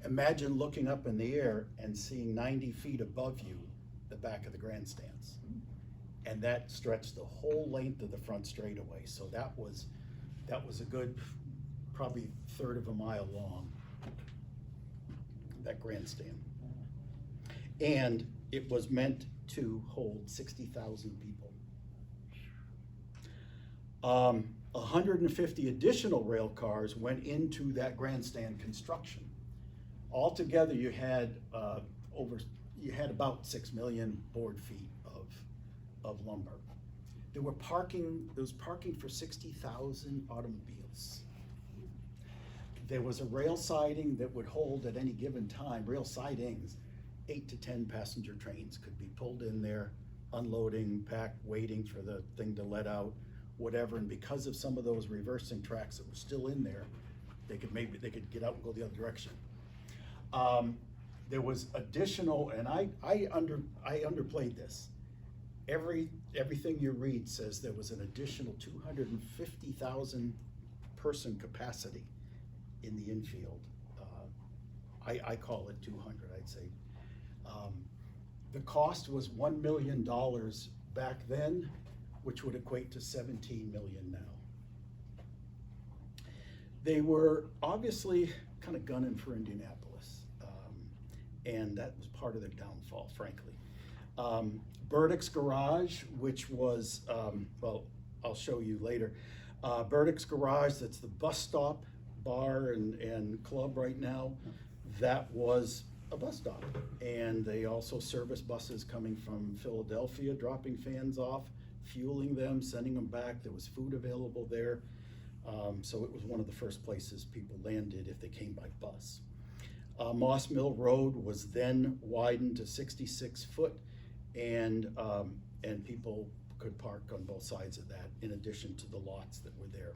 imagine looking up in the air and seeing 90 feet above you the back of the grandstands. And that stretched the whole length of the front straightaway. So that was a good, probably 1/3 of a mile long, that grandstand. And it was meant to hold 60,000 people. 150 additional rail cars went into that grandstand construction. Altogether, you had about 6 million board feet of lumber. There was parking for 60,000 automobiles. There was a rail siding that would hold at any given time, rail sidings, 8 to 10 passenger trains could be pulled in there, unloading, packed, waiting for the thing to let out, whatever. And because of some of those reversing tracks that were still in there, they could get out and go the other direction. There was additional, and I underplayed this. Everything you read says there was an additional 250,000 person capacity in the infield. I call it 200, I'd say. The cost was $1 million back then, which would equate to 17 million now. They were obviously kind of gunning for Indianapolis, and that was part of their downfall, frankly. Burdick's Garage, which was, well, I'll show you later. Burdick's Garage, that's the bus stop, bar and club right now, that was a bus stop. And they also service buses coming from Philadelphia, dropping fans off, fueling them, sending them back. There was food available there. So it was one of the first places people landed if they came by bus. Moss Mill Road was then widened to 66 foot. And people could park on both sides of that, in addition to the lots that were there.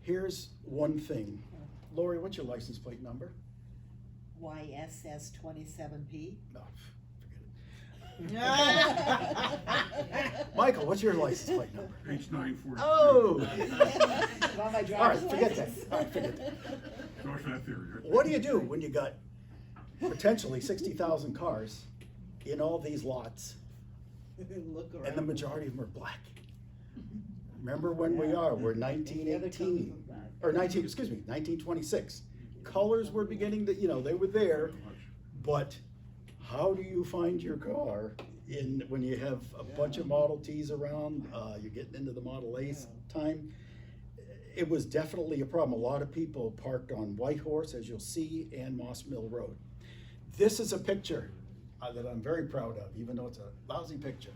Here's one thing. Lori, what's your license plate number? YSS 27P. No, forget it. Michael, what's your license plate number? Page 942. Oh! On my All right, driver's forget that. license. All right, forget that. Go for that theory, right? What do you do when you got potentially 60,000 cars in all these lots, Look and the around. majority of them are black? Remember when we are, we're 1918, or 1926. Colors were beginning to, they were there, but how do you find your car when you have a bunch of Model Ts around, you're getting into the Model A's time? It was definitely a problem. A lot of people parked on Whitehorse, as you'll see, and Moss Mill Road. This is a picture that I'm very proud of, even though it's a lousy picture.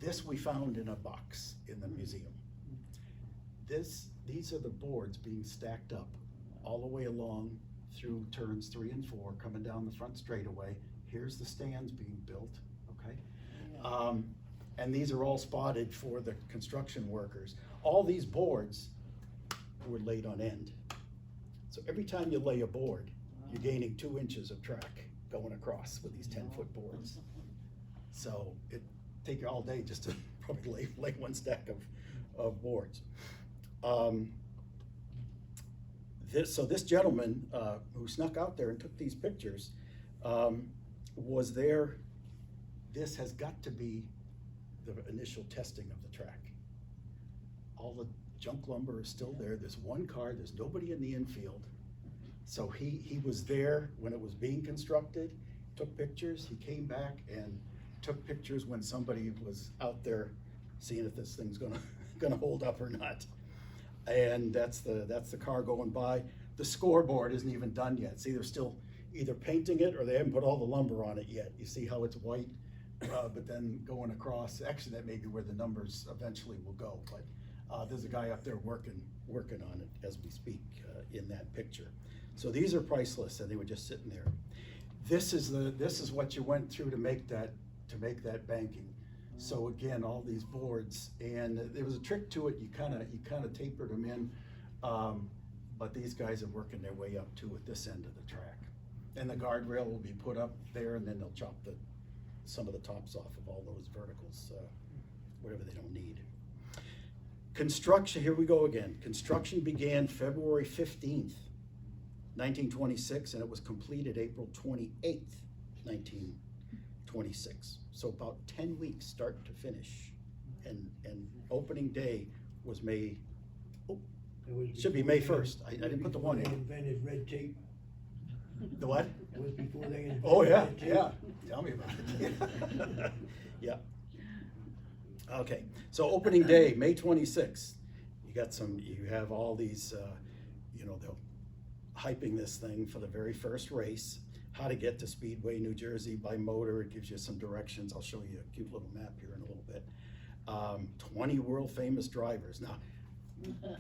This we found in a box in the museum. These are the boards being stacked up all the way along through turns 3 and 4, coming down the front straightaway. Here's the stands being built, okay? And these are all spotted for the construction workers. All these boards were laid on end. So every time you lay a board, you're gaining 2 inches of track going across with these 10-foot boards. So it take you all day just to probably lay one stack of boards. This gentleman who snuck out there and took these pictures was there. This has got to be the initial testing of the track. All the junk lumber is still there. There's one car, there's nobody in the infield. So he was there when it was being constructed, took pictures. He came back and took pictures when somebody was out there seeing if this thing's gonna hold up or not. And that's the car going by. The scoreboard isn't even done yet. See, they're still either painting it or they haven't put all the lumber on it yet. You see how it's white, but then going across, actually that may be where the numbers eventually will go, but there's a guy up there working on it as we speak in that picture. So these are priceless, and they were just sitting there. This is what you went through to make that banking. So again, all these boards, and there was a trick to it. You kind of tapered them in, but these guys are working their way up to at this end of the track. And the guardrail will be put up there, and then they'll chop some of the tops off of all those verticals, whatever they don't need. Construction, here we go again. Construction began February 15th, 1926, and it was completed April 28th, 1926. So about 10 weeks start to finish. And opening day was May, should be May 1st. I didn't put the 1 They in. invented red tape. The what? It was before they invented Oh, yeah, red tape. yeah. Tell me about it. Yeah. Okay, so opening day, May 26th. You have all these, they're hyping this thing for the very first race. How to get to Speedway, New Jersey by motor. It gives you some directions. I'll show you a cute little map here in a little bit. 20 world famous drivers. Now,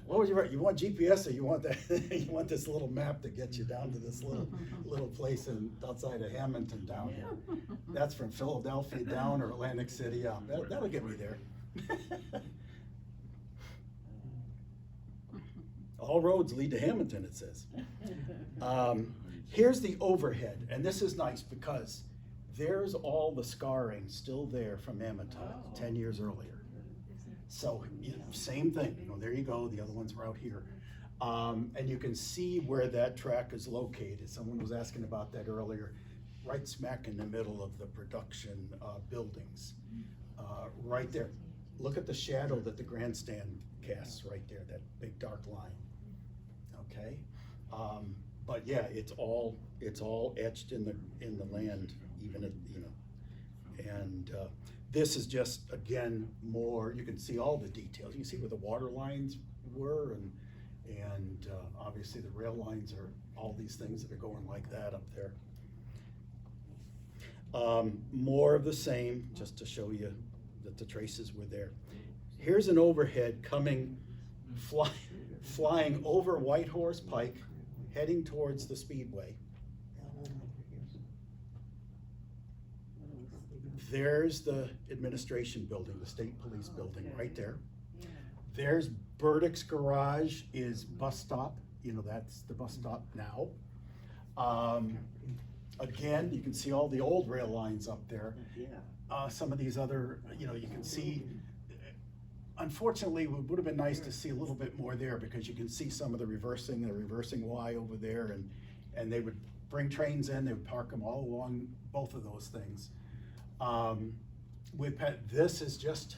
what was you want GPS or you want that? You want this little map to get you down to this little place outside of Hammonton down here. That's from Philadelphia down or Atlantic City. Yeah, that'll get me there. All roads lead to Hammonton, it says. Here's the overhead, and this is nice because there's all the scarring still there from Amatol 10 years earlier. So, same thing, there you go, the other ones are out here. And you can see where that track is located. Someone was asking about that earlier, right smack in the middle of the production buildings. Right there. Look at the shadow that the grandstand casts right there, that big dark line. Okay? But yeah, it's all etched in the land, even and this is just, again, more, you can see all the details. You can see where the water lines were, and obviously the rail lines are all these things that are going like that up there. More of the same, just to show you that the traces were there. Here's an overhead coming, flying over Whitehorse Pike, heading towards the Speedway. There's the administration building, the state police building, right there. There's Burdick's Garage is bus stop. That's the bus stop now. Again, you can see all the old rail lines up there. Some of these other, you can see, unfortunately, it would have been nice to see a little bit more there because you can see some of the reversing Y over there, and they would bring trains in, they would park them all along both of those things. This is just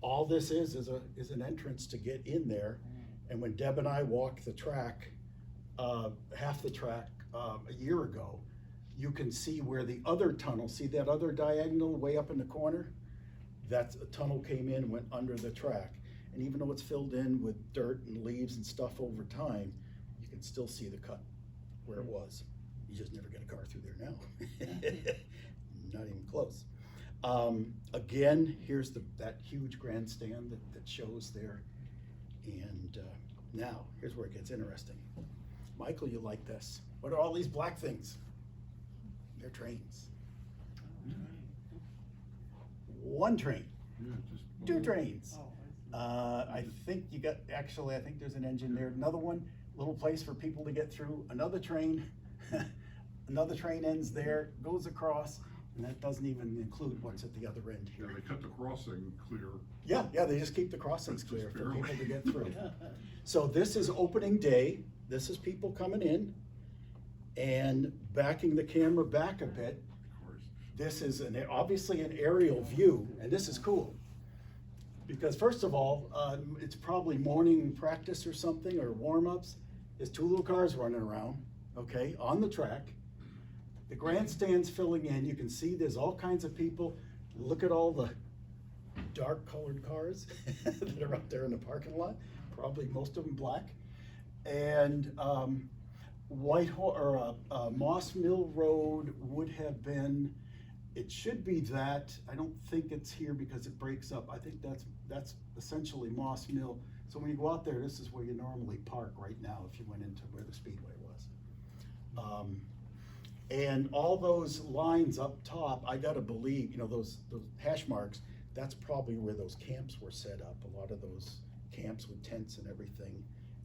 all this is an entrance to get in there. And when Deb and I walked the track, half the track, a year ago, you can see where the other tunnel, see that other diagonal way up in the corner? That's a tunnel came in and went under the track. And even though it's filled in with dirt and leaves and stuff over time, you can still see the cut where it was. You just never get a car through there now. Not even close. Again, here's that huge grandstand that shows there. And now, here's where it gets interesting. Michael, you like this. What are all these black things? They're trains. One train, Yeah, just. two trains. I think I think there's an engine there. Another one, little place for people to get through. Another train, another train ends there, goes across, and that doesn't even include what's at the other end Yeah, here. they cut the crossing clear. Yeah, they just keep the crossings clear for Barely. people to get through. So this is opening day. This is people coming in and backing the camera back a bit. Of course. This is obviously an aerial view, and this is cool. Because first of all, it's probably morning practice or something, or warm-ups. There's two little cars running around, okay, on the track. The grandstand's filling in. You can see there's all kinds of people. Look at all the dark colored cars that are up there in the parking lot. Probably most of them black. And Moss Mill Road would have been, it should be that. I don't think it's here because it breaks up. I think that's essentially Moss Mill. So when you go out there, this is where you normally park right now if you went into where the Speedway was. And all those lines up top, I gotta believe, those hash marks, that's probably where those camps were set up. A lot of those camps with tents and everything,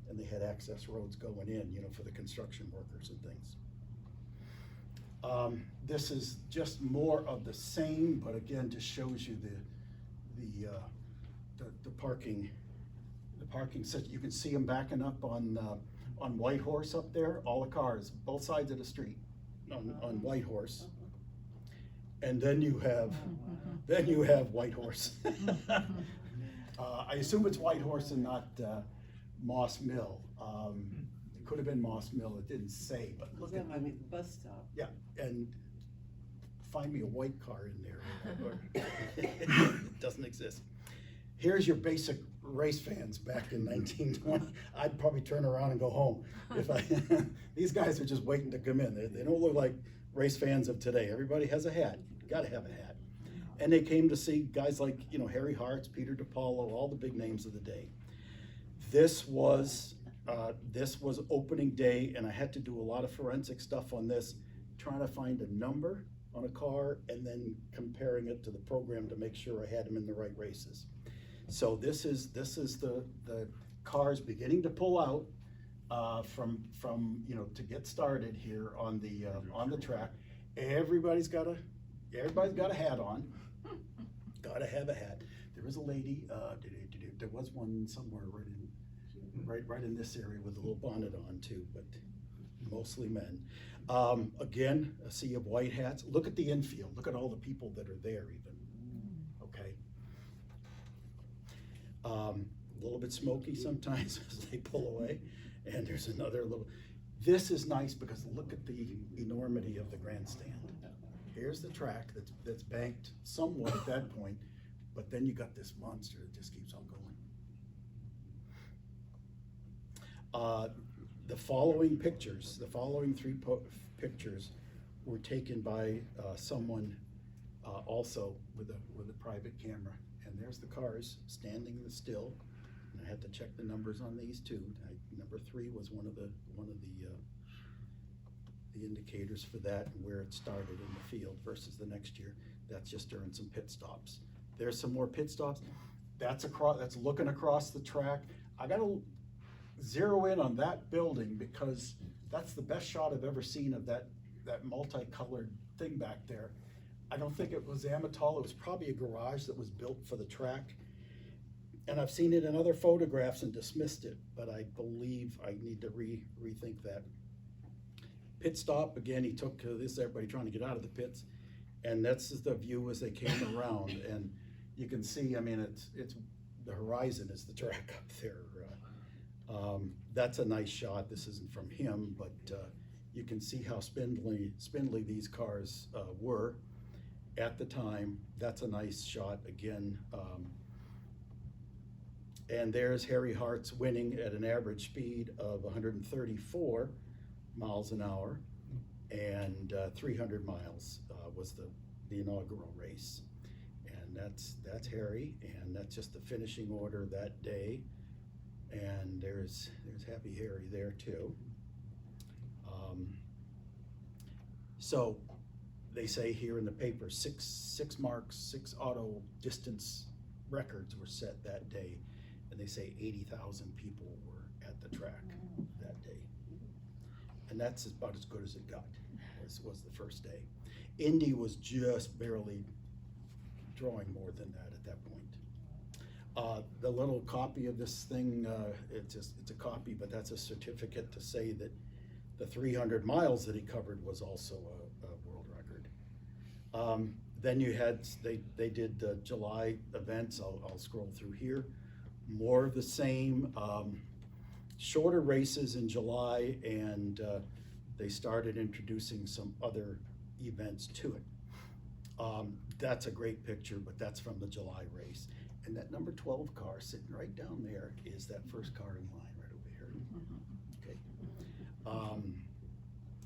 and they had access roads going in, for the construction workers and things. This is just more of the same, but again, just shows you the parking. You can see them backing up on Whitehorse up there. All the cars, both sides of the street, on Whitehorse. And then you have Whitehorse. I assume it's Whitehorse and not Moss Mill. It could have been Moss Mill. It didn't say, but look That at might be the bus stop. yeah, and find me a white car in there. It doesn't exist. Here's your basic race fans back in 1920. I'd probably turn around and go home if I. These guys are just waiting to come in. They don't look like race fans of today. Everybody has a hat. Got to have a hat. And they came to see guys like Harry Hartz, Peter DiPaolo, all the big names of the day. This was opening day, and I had to do a lot of forensic stuff on this, trying to find a number on a car and then comparing it to the program to make sure I had them in the right races. So this is the cars beginning to pull out from to get started here on the track. Everybody's got a hat on. Gotta have a hat. There is a lady. There was one somewhere right in this area with a little bonnet on too, but mostly men. Again, a sea of white hats. Look at the infield. Look at all the people that are there even. Okay. A little bit smoky sometimes as they pull away. And there's another little, this is nice because look at the enormity of the grandstand. Here's the track that's banked somewhat at that point, but then you got this monster that just keeps on going. The following pictures, the following three pictures were taken by someone also with a private camera. And there's the cars standing still. And I had to check the numbers on these too. Number 3 was one of the indicators for that and where it started in the field versus the next year. That's just during some pit stops. There's some more pit stops. That's looking across the track. I gotta zero in on that building because that's the best shot I've ever seen of that multicolored thing back there. I don't think it was Amatol. It was probably a garage that was built for the track. And I've seen it in other photographs and dismissed it, but I believe I need to rethink that. Pit stop, again, he took this, everybody trying to get out of the pits, and that's the view as they came around. And you can see, I mean, it's, the horizon is the track up there. That's a nice shot. This isn't from him, but you can see how spindly these cars were at the time. That's a nice shot again. And there's Harry Hart's winning at an average speed of 134 miles an hour, and 300 miles was the inaugural race. And that's Harry, and that's just the finishing order that day. And there's Happy Harry there too. So they say here in the paper, six auto distance records were set that day, and they say 80,000 people were at the track that day. And that's about as good as it got, was the first day. Indy was just barely drawing more than that at that point. The little copy of this thing, it's a copy, but that's a certificate to say that the 300 miles that he covered was also a world record. Then you had, they did the July events. I'll scroll through here. More of the same, shorter races in July, and they started introducing some other events to it. That's a great picture, but that's from the July race. And that number 12 car sitting right down there is that first car in line right over here. Okay.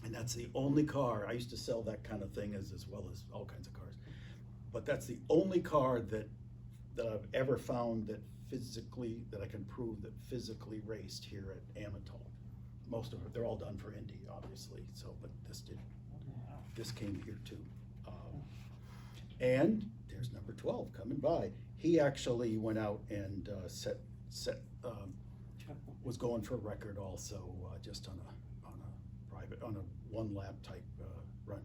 And that's the only car, I used to sell that kind of thing as well as all kinds of cars. But that's the only car that I've ever found that I can prove that physically raced here at Amatol. Most of it, they're all done for Indy, obviously, so, but this came here too. And there's number 12 coming by. He actually went out and was going for a record also, just on a one lap type run.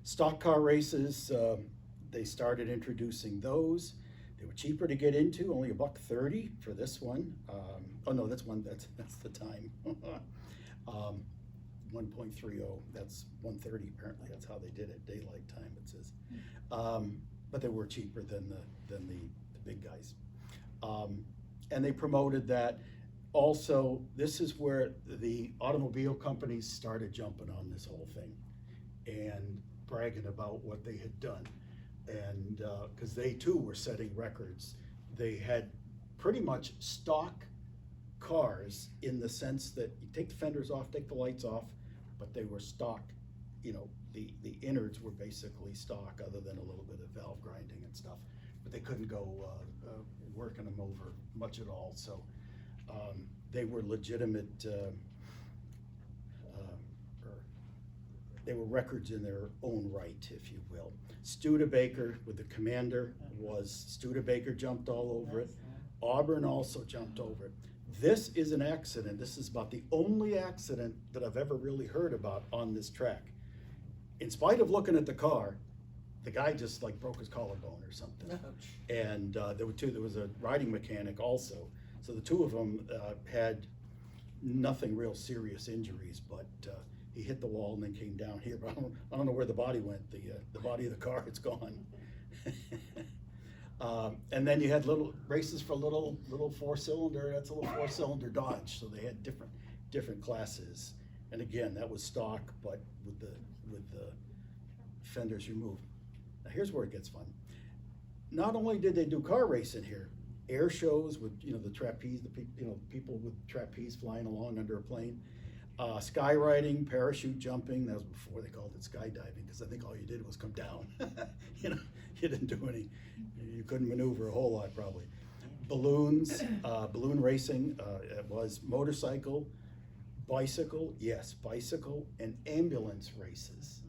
Stock car races, they started introducing those. They were cheaper to get into, only $1.30 for this one. Oh no, that's the time. 1.30, that's 1:30 apparently. That's how they did it, daylight time it says. But they were cheaper than the big guys. And they promoted that. Also, this is where the automobile companies started jumping on this whole thing and bragging about what they had done. And because they too were setting records. They had pretty much stock cars in the sense that you take the fenders off, take the lights off, but they were stock. You know, the innards were basically stock, other than a little bit of valve grinding and stuff. But they couldn't go working them over much at all. So they were legitimate. They were records in their own right, if you will. Studebaker with the Commander Studebaker jumped all over it. Auburn also jumped over it. This is an accident. This is about the only accident that I've ever really heard about on this track. In spite of looking at the car, the guy just like broke his collarbone or something. And there was a riding mechanic also. So the two of them had nothing real serious injuries, but he hit the wall and then came down here. But I don't know where the body went. The body of the car, it's gone. And then you had little races for little 4-cylinder. That's a little 4-cylinder Dodge. So they had different classes. And again, that was stock, but with the fenders removed. Now here's where it gets fun. Not only did they do car racing here, air shows with the trapeze, people with trapeze flying along under a plane. Skywriting, parachute jumping, that was before they called it skydiving, because I think all you did was come down. You didn't do any, you couldn't maneuver a whole lot probably. Balloons, balloon racing, it was motorcycle, bicycle, yes, bicycle, and ambulance races.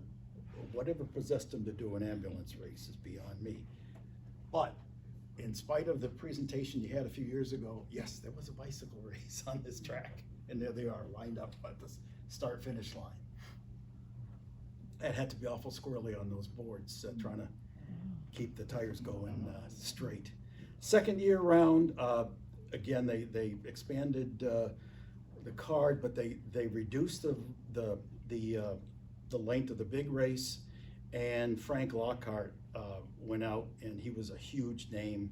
Whatever possessed them to do an ambulance race is beyond me. But in spite of the presentation you had a few years ago, yes, there was a bicycle race on this track. And there they are, lined up at the start-finish line. It had to be awful squirrely on those boards, trying to keep the tires going straight. Second year round, again, they expanded the card, but they reduced the length of the big race. And Frank Lockhart went out, and he was a huge name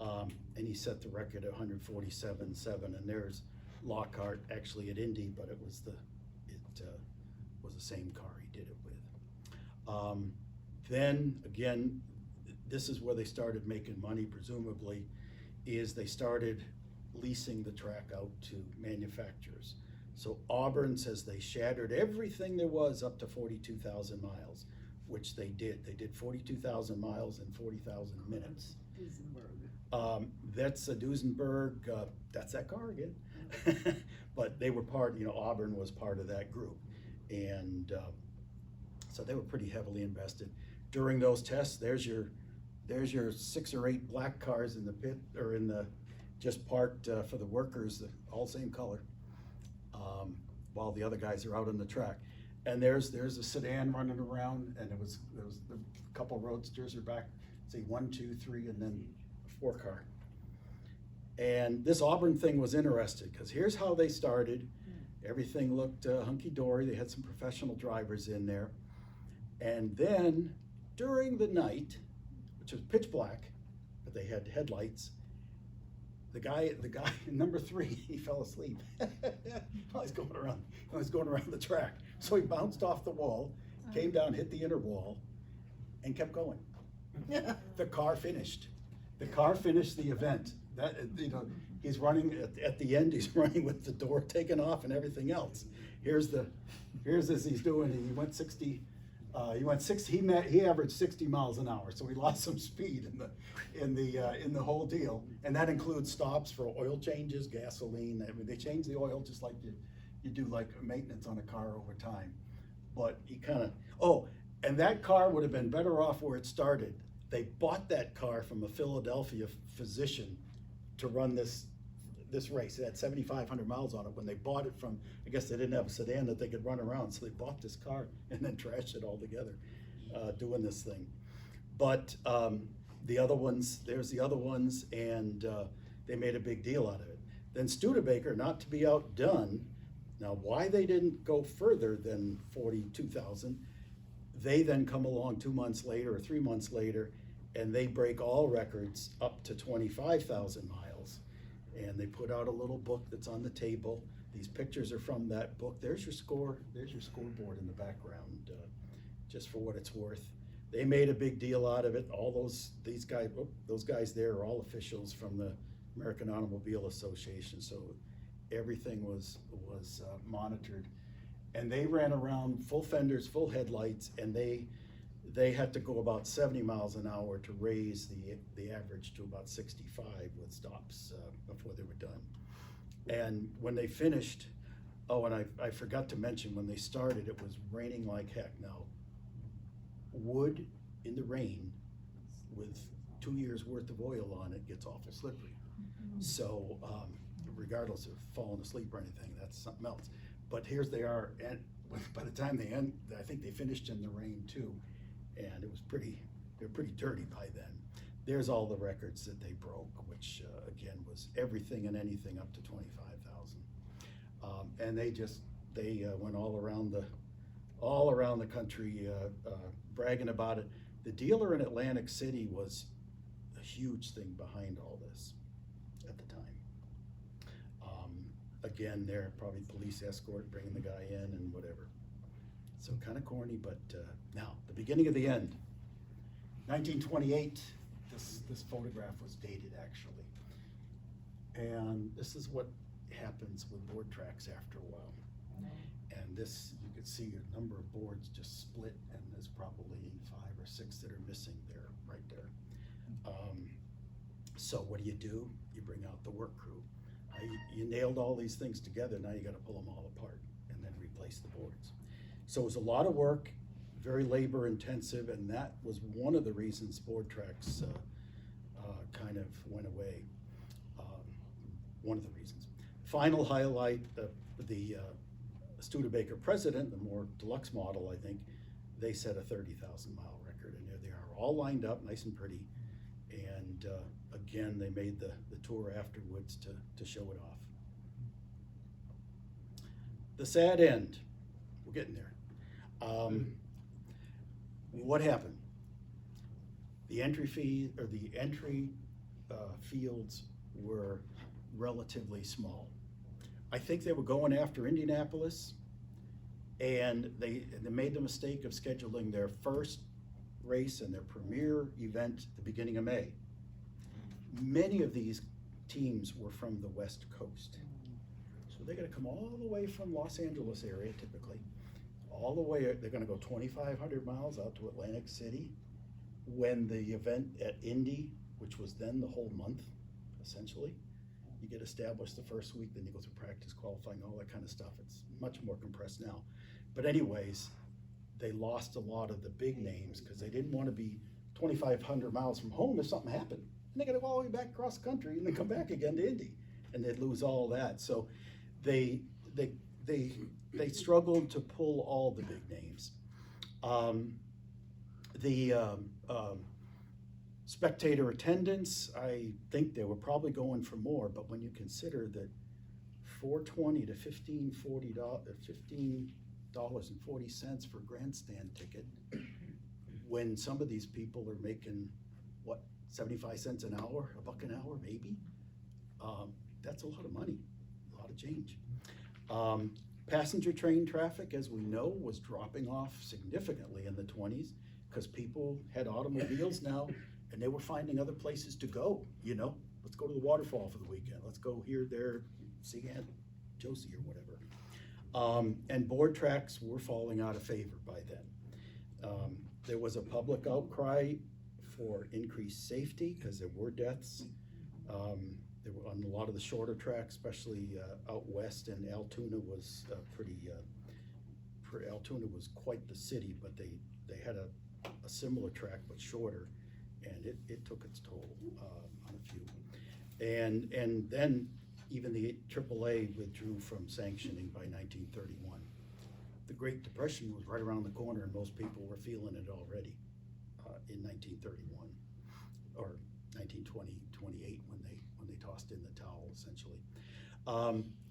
And he set the record at 147.7, and there's Lockhart actually at Indy, but it was the same car he did it with. Then again, this is where they started making money, presumably, is they started leasing the track out to manufacturers. So Auburn says they shattered everything there was up to 42,000 miles, which they did. They did 42,000 miles in 40,000 minutes. Duesenberg. That's a Duesenberg, that's that car again. But they were part, Auburn was part of that group. And so they were pretty heavily invested. During those tests, there's your 6 or 8 black cars in the pit, or just parked for the workers, all same color, while the other guys are out on the track. And there's a sedan running around, and there was a couple roadsters are back, say 1, 2, 3, and then a 4 car. And this Auburn thing was interesting, because here's how they started. Everything looked hunky-dory. They had some professional drivers in there. And then during the night, which was pitch black, but they had headlights, the guy number 3, he fell asleep. While he's going around the track. So he bounced off the wall, came down, hit the inner wall, and kept going. The car finished. The car finished the event. He's running at the end. He's running with the door taken off and everything else. Here's this he's doing. He went 60. He averaged 60 miles an hour, so he lost some speed in the whole deal, and that includes stops for oil changes, gasoline. I mean, they change the oil just like you do like maintenance on a car over time. But he and that car would have been better off where it started. They bought that car from a Philadelphia physician to run this race. It had 7,500 miles on it. When they bought it from, I guess they didn't have a sedan that they could run around, so they bought this car and then trashed it all together, doing this thing. But there's the other ones, and they made a big deal out of it. Then Studebaker, not to be outdone, now why they didn't go further than 42,000, they then come along 2 months later or 3 months later, and they break all records up to 25,000 miles. And they put out a little book that's on the table. These pictures are from that book. There's your scoreboard in the background, just for what it's worth. They made a big deal out of it. Those guys there are all officials from the American Automobile Association, so everything was monitored. And they ran around full fenders, full headlights, and they had to go about 70 miles an hour to raise the average to about 65 with stops before they were done. And when they finished, and I forgot to mention, when they started, it was raining like heck. Now, wood in the rain with 2 years worth of oil on it gets awful slippery. So regardless of falling asleep or anything, that's something else. But here's they are, and by the time they end, I think they finished in the rain too, and it was they're pretty dirty by then. There's all the records that they broke, which again was everything and anything up to 25,000. And they went all around the country bragging about it. The dealer in Atlantic City was a huge thing behind all this at the time. Again, they're probably police escort bringing the guy in and whatever. So kind of corny, but now the beginning of the end. 1928, this photograph was dated actually. And this is what happens with board tracks after a while. And this, you could see a number of boards just split, and there's probably 5 or 6 that are missing there, right there. So what do? You bring out the work crew. You nailed all these things together, now you gotta pull them all apart and then replace the boards. So it was a lot of work, very labor intensive, and that was one of the reasons board tracks kind of went away. One of the reasons. Final highlight, the Studebaker President, the more deluxe model, I think, they set a 30,000 mile record, and there they are, all lined up, nice and pretty. And again, they made the tour afterwards to show it off. The sad end, we're getting there. What happened? The entry fee, or the entry fields were relatively small. I think they were going after Indianapolis, and they made the mistake of scheduling their first race and their premier event at the beginning of May. Many of these teams were from the West Coast. So they're gonna come all the way from Los Angeles area typically, all the way, they're gonna go 2,500 miles out to Atlantic City, when the event at Indy, which was then the whole month, essentially, you get established the first week, then you go through practice, qualifying, all that kind of stuff. It's much more compressed now. But anyways, they lost a lot of the big names because they didn't want to be 2,500 miles from home if something happened. And they got to go all the way back across the country and then come back again to Indy, and they'd lose all that. So they struggled to pull all the big names. Spectator attendance, I think they were probably going for more, but when you consider that $4.20 to $15.40 for grandstand ticket, when some of these people are making, what, 75 cents an hour, $1 an hour maybe? That's a lot of money, a lot of change. Passenger train traffic, as we know, was dropping off significantly in the 20s because people had automobiles now, and they were finding other places to go, you know? Let's go to the waterfall for the weekend. Let's go here, there, see Aunt Josie or whatever. And board tracks were falling out of favor by then. There was a public outcry for increased safety because there were deaths. There were on a lot of the shorter tracks, especially out west, and Altoona was Altoona was quite the city, but they had a similar track but shorter, and it took its toll on a few. And then even the AAA withdrew from sanctioning by 1931. The Great Depression was right around the corner, and most people were feeling it already in 1931 or 1920, 28 when they tossed in the towel, essentially.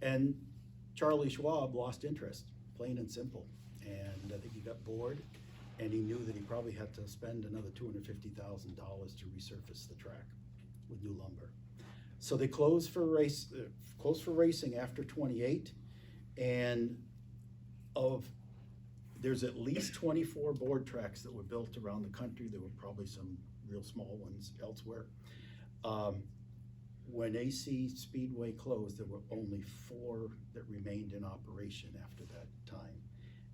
And Charlie Schwab lost interest, plain and simple. And I think he got bored, and he knew that he probably had to spend another $250,000 to resurface the track with new lumber. So they closed for racing after 28, and there's at least 24 board tracks that were built around the country. There were probably some real small ones elsewhere. When AC Speedway closed, there were only 4 that remained in operation after that time.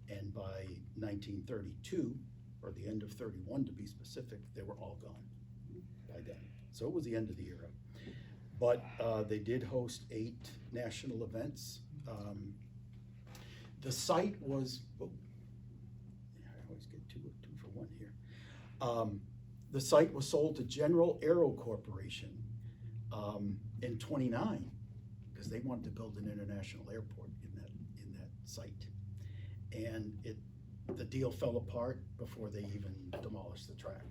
And by 1932, or the end of 31 to be specific, they were all gone by then. So it was the end of the era. But they did host 8 national events. The site was, I always get two for one here. The site was sold to General Aero Corporation in 29, because they wanted to build an international airport in that site. And the deal fell apart before they even demolished the track.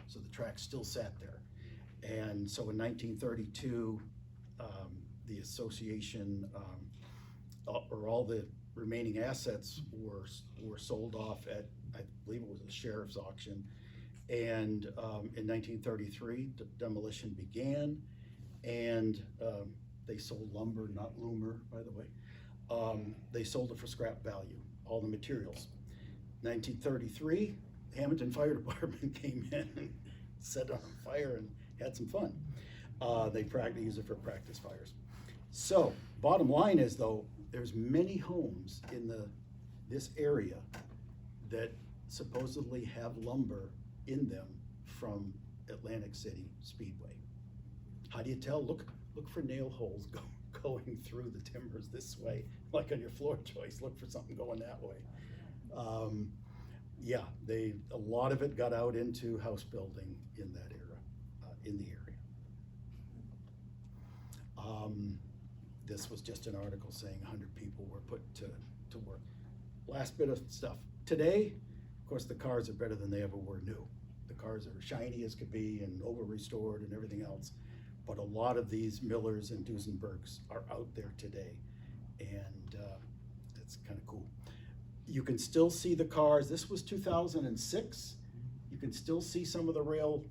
So the track still sat there. And so in 1932, the association, or all the remaining assets were sold off at, I believe it was a sheriff's auction. And in 1933, the demolition began, and they sold lumber, not loomer, by the way. They sold it for scrap value, all the materials. 1933, Hammonton Fire Department came in and set it on fire and had some fun. They used it for practice fires. So, bottom line is, though, there's many homes in this area that supposedly have lumber in them from Atlantic City Speedway. How do you tell? Look for nail holes going through the timbers this way, like on your floor joist. Look for something going that way. Yeah, a lot of it got out into house building in that era, in the area. This was just an article saying 100 people were put to work. Last bit of stuff. Today, of course, the cars are better than they ever were new. The cars are shiny as could be and over-restored and everything else. But a lot of these Millers and Duesenbergs are out there today, and it's kind of cool. You can still see the cars. This was 2006. You can still see some of the rail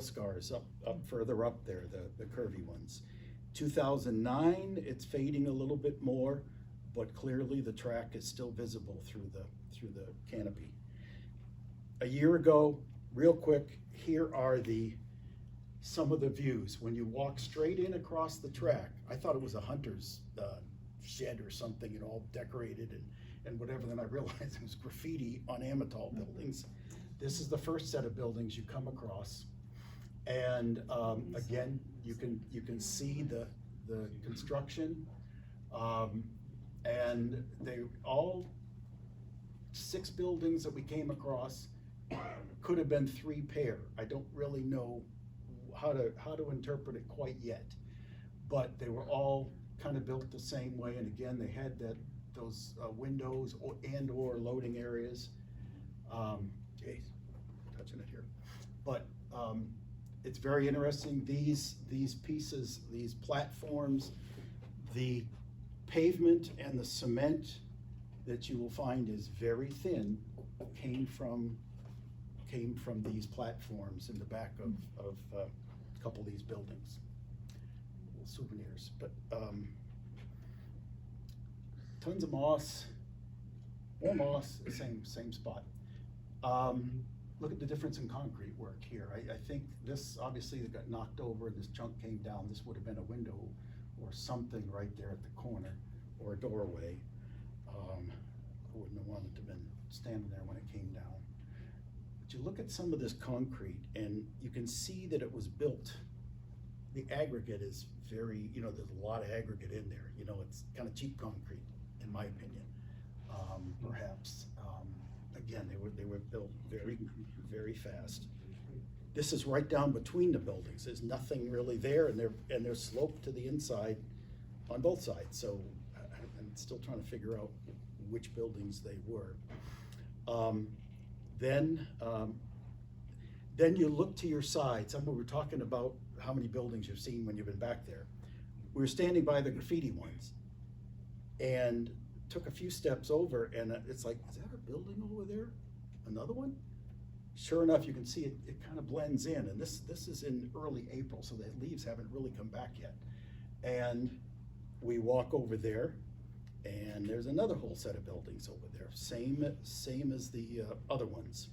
scars up further up there, the curvy ones. 2009, it's fading a little bit more, but clearly the track is still visible through the canopy. A year ago, real quick, here are some of the views. When you walk straight in across the track, I thought it was a hunter's shed or something, and all decorated and whatever, then I realized it was graffiti on Amatol buildings. This is the first set of buildings you come across. And again, you can see the construction, and they all 6 buildings that we came across could have been 3 pair. I don't really know how to interpret it quite yet, but they were all kind of built the same way. And again, they had those windows or loading areas. Jeez, touching it here, but it's very interesting. These pieces, these platforms, the pavement and the cement that you will find is very thin, came from these platforms in the back of a couple of these buildings. Little souvenirs, but tons of moss, more moss, same spot. Look at the difference in concrete work here. I think this, obviously, it got knocked over and this chunk came down. This would have been a window or something right there at the corner, or a doorway. I wouldn't have wanted to have been standing there when it came down. But you look at some of this concrete and you can see that it was built. The aggregate is very, there's a lot of aggregate in there. It's kind of cheap concrete, in my opinion, perhaps. Again, they were built very, very fast. This is right down between the buildings. There's nothing really there, and they're sloped to the inside on both sides. So I'm still trying to figure out which buildings they were. Then you look to your side. Some we were talking about how many buildings you've seen when you've been back there. We were standing by the graffiti ones, and took a few steps over, and it's like, is that a building over there? Another one? Sure enough, you can see it kind of blends in, and this is in early April, so the leaves haven't really come back yet. And we walk over there, and there's another whole set of buildings over there, same as the other ones.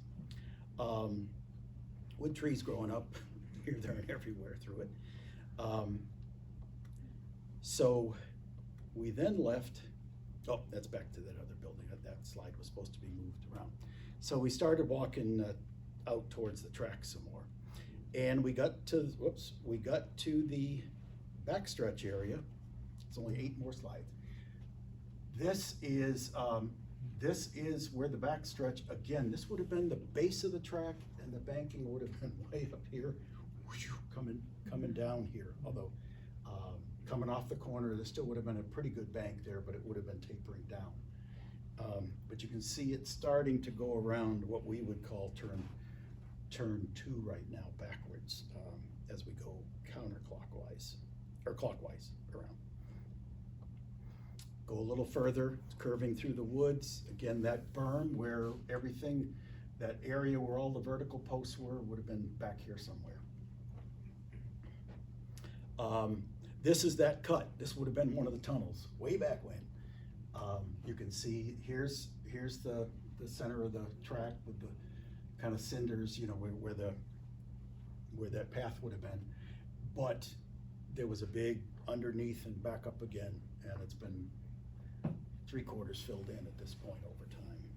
Wood trees growing up here, there, and everywhere through it. So we then left. Oh, that's back to that other building. That slide was supposed to be moved around. So we started walking out towards the track some more, and we got to the backstretch area. It's only 8 more slides. This is where the backstretch, again, this would have been the base of the track, and the banking would have been way up here, coming down here. Although coming off the corner, there still would have been a pretty good bank there, but it would have been tapering down. But you can see it starting to go around what we would call turn 2 right now, backwards, as we go counterclockwise, or clockwise around. Go a little further, it's curving through the woods. Again, that berm where everything, that area where all the vertical posts were, would have been back here somewhere. This is that cut. This would have been one of the tunnels way back when. You can see here's the center of the track with the kind of cinders, where that path would have been. But there was a big underneath and back up again, and it's been 3/4 filled in at this point over time.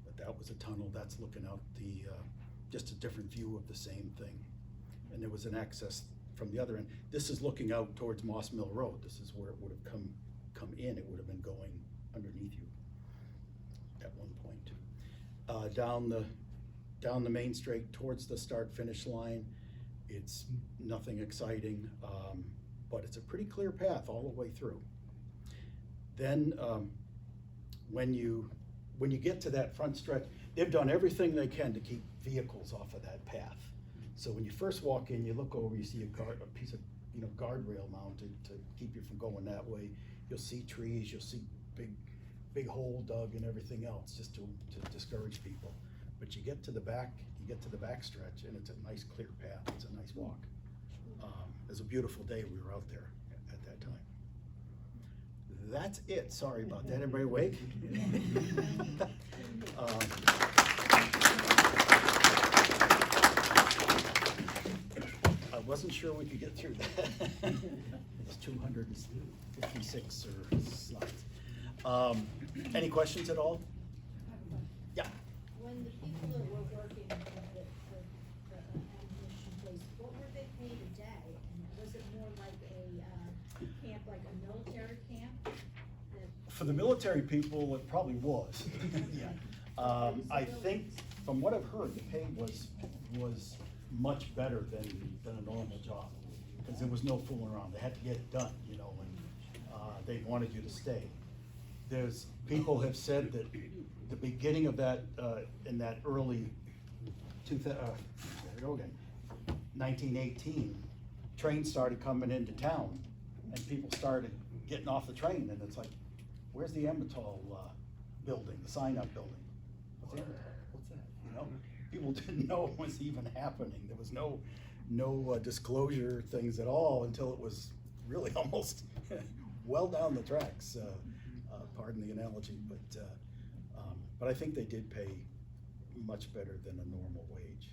But that was a tunnel. That's looking out just a different view of the same thing. And there was an access from the other end. This is looking out towards Moss Mill Road. This is where it would have come in. It would have been going underneath you at one point. Down the main straight towards the start-finish line, it's nothing exciting, but it's a pretty clear path all the way through. Then when you get to that front stretch, they've done everything they can to keep vehicles off of that path. So when you first walk in, you look over, you see a piece of guardrail mounted to keep you from going that way. You'll see trees, you'll see big hole dug and everything else, just to discourage people. but you get to the back stretch, and it's a nice clear path, it's a nice walk. It was a beautiful day, we were out there at that time. That's it, sorry about that, everybody awake? I wasn't sure we could get through that. It's 256 or slides. Any questions at all? Yeah. When the people that were working at the ammunition place, what were they paid a day? And was it more like a camp, like a military camp? For the military people, it probably was. Yeah. I think, from what I've heard, the pay was much better than a normal job, because there was no fooling around. They had to get it done, you know, and they wanted you to stay. People have said that the beginning of that, in that early 1918, trains started coming into town, and people started getting off the train, and it's like, where's the Amatol building, the sign-up building? What's Amatol? What's that? You know, people didn't know it was even happening. There was no disclosure things at all until it was really almost well down the tracks. Pardon the analogy, but I think they did pay much better than a normal wage.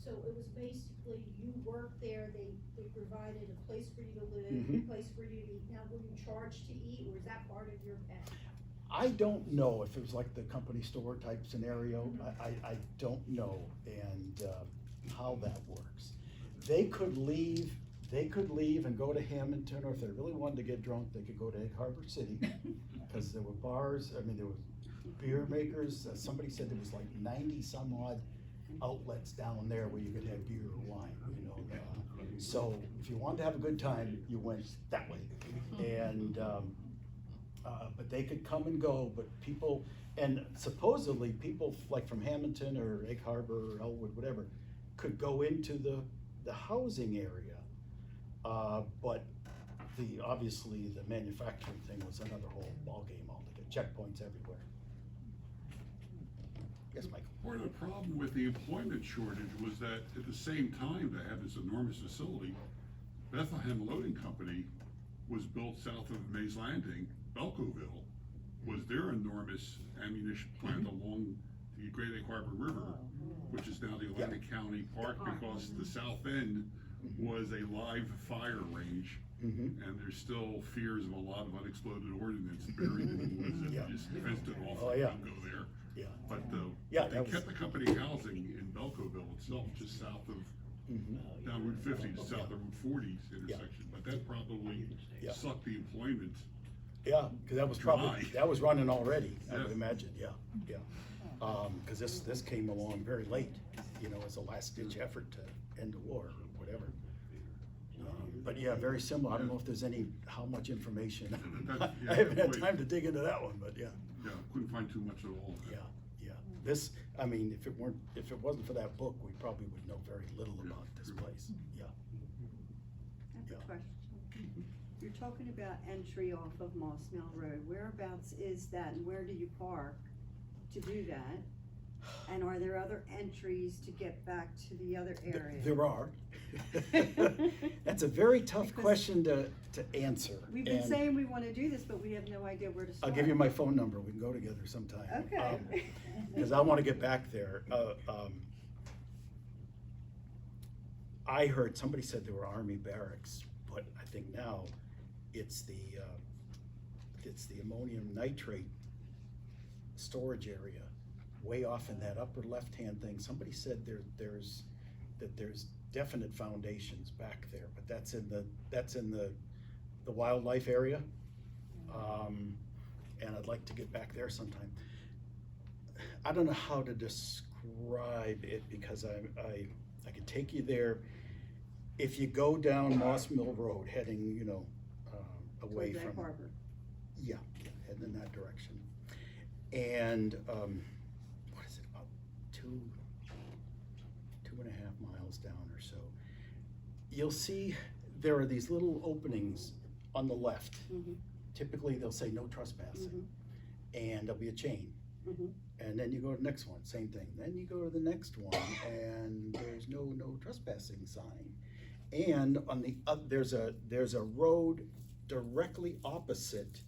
So it was basically, you worked there, they provided a place for you to live, Mhm. a place for you to eat. Now, were you charged to eat, or is that part of your pay? I don't know if it was like the company store type scenario. I don't know, and how that works. They could leave and go to Hammonton, or if they really wanted to get drunk, they could go to Egg Harbor City, because there were bars, I mean, there were beer makers. Somebody said there was like 90 some odd outlets down there where you could have beer or wine, you know. So if you wanted to have a good time, you went that way. And, but they could come and go, but people, and supposedly people like from Hammonton or Egg Harbor or Elwood, whatever, could go into the housing area. But obviously the manufacturing thing was another whole ballgame altogether, checkpoints everywhere. Yes, Michael? Part of the problem with the employment shortage was that at the same time they had this enormous facility, Bethlehem Loading Company was built south of Mays Landing. Belcoville was their enormous ammunition plant along the Great Egg Harbor River, which is now the Atlantic County Park, because the south end was a live fire range. And there's still fears of a lot of unexploded ordnance buried in the woods that just fenced it off. Oh, and yeah. don't go there. Yeah. But Yeah, they that was- kept the company housing in Belcoville itself, just south of, down Route 50, just south of Route 40 intersection. But that probably Yeah. sucked the employment. Yeah, because that was probably, Dry. that was running already, I would Yeah. imagine, yeah. Because this came along very late, you know, as a last ditch effort to end the war or whatever. But yeah, very similar. I don't know if there's how much information. That- yeah, I haven't had wait. time to dig into that one, but yeah, Yeah, couldn't find too much at all. yeah. This, I mean, if it wasn't for that book, we probably would know very little Yeah, about this true. place, yeah. I have Yeah. a question. You're talking about entry off of Moss Mill Road. Whereabouts is that, and where do you park to do that? And are there other entries to get back to the other area? There are. That's a very tough Because- question to answer. We've been and saying we wanna do this, but we have no idea where to I'll start. give you my phone number, we can go together sometime. Okay. Because I want to get back there. I heard, somebody said there were Army barracks, but I think now it's the ammonium nitrate storage area, way off in that upper left-hand thing. Somebody said there's definite foundations back there, but that's in the wildlife area. And I'd like to get back there sometime. I don't know how to describe it, because I could take you there. If you go down Moss Mill Road, heading, you know, away Towards Egg from. Harbor. Yeah, heading in that direction. And, what is it, about 2.5 miles down or so. You'll see there are these little openings on the left. Mhm. Typically, they'll say no trespassing. And there'll be a chain. And then you go to the next one, same thing. Then you go to the next one, and there's no trespassing sign. And on the there's a road directly opposite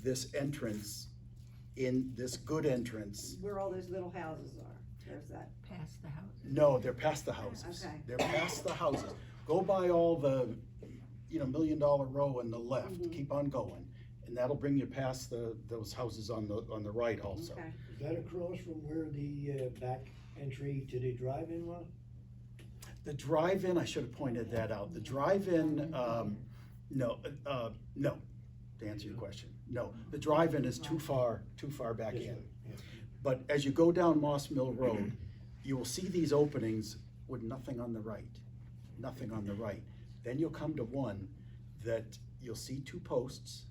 this entrance, in this good entrance. Where all those little houses are, there's that. Past the house. No, they're past the houses. Okay. They're past the houses. Go by all the, $1 million row on the left, Mhm. keep on going. And that'll bring you past those houses on the right also. Okay. Is that across from where the back entry to the drive-in was? The drive-in, I should have pointed that out. The drive-in, no, to answer your question, no. The drive-in is too far back This in. way, yeah. But as you go down Moss Mill Road, you will see these openings with nothing on the right, nothing on the right. Then you'll come to one that you'll see 2 posts,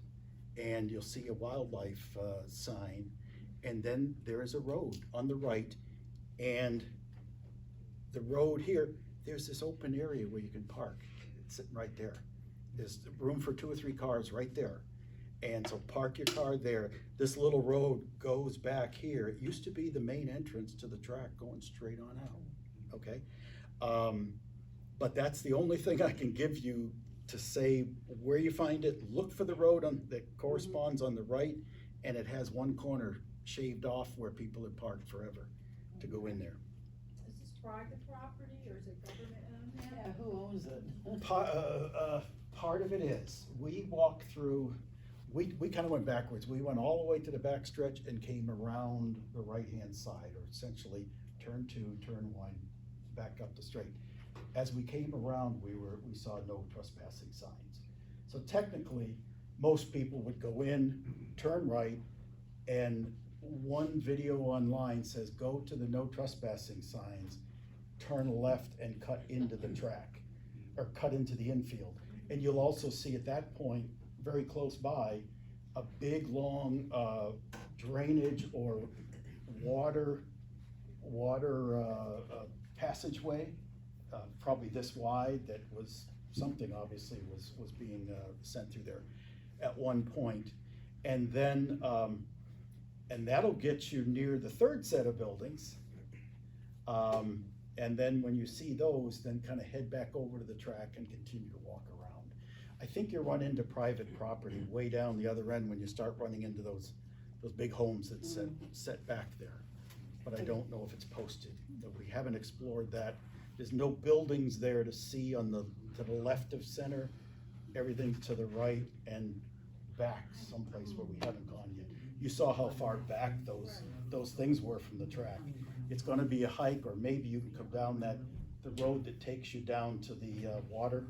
and you'll see a wildlife sign, and then there is a road on the right, and the road here, there's this open area where you can park. It's sitting right there. There's room for 2 or 3 cars right there. And so park your car there. This little road goes back here. It used to be the main entrance to the track going straight on out, okay? But that's the only thing I can give you to say where you find it. Look for the road that corresponds on the right, and it has one corner shaved off where people had parked forever to go in there. Is this private property or is it government owned now? Who owns it? Part of it is, we walked through, we kind of went backwards. We went all the way to the back stretch and came around the right-hand side, or essentially turn 2, turn 1, back up the straight. As we came around, we saw no trespassing signs. So technically, most people would go in, turn right, and one video online says, go to the no trespassing signs, turn left and cut into the track, or cut into the infield. And you'll also see at that point, very close by, a big, long drainage or water passageway, probably this wide, that was something obviously was being sent through there at one point. And then, and that'll get you near the 3rd set of buildings. And then when you see those, then kind of head back over to the track and continue to walk around. I think you run into private property way down the other end when you start running into those big homes that set back there. But I don't know if it's posted. We haven't explored that. There's no buildings there to see to the left of center. Everything's to the right and back someplace where we haven't gone yet. You saw how far back those things were from the track. It's gonna be a hike, or maybe you can come down the road that takes you down to the water.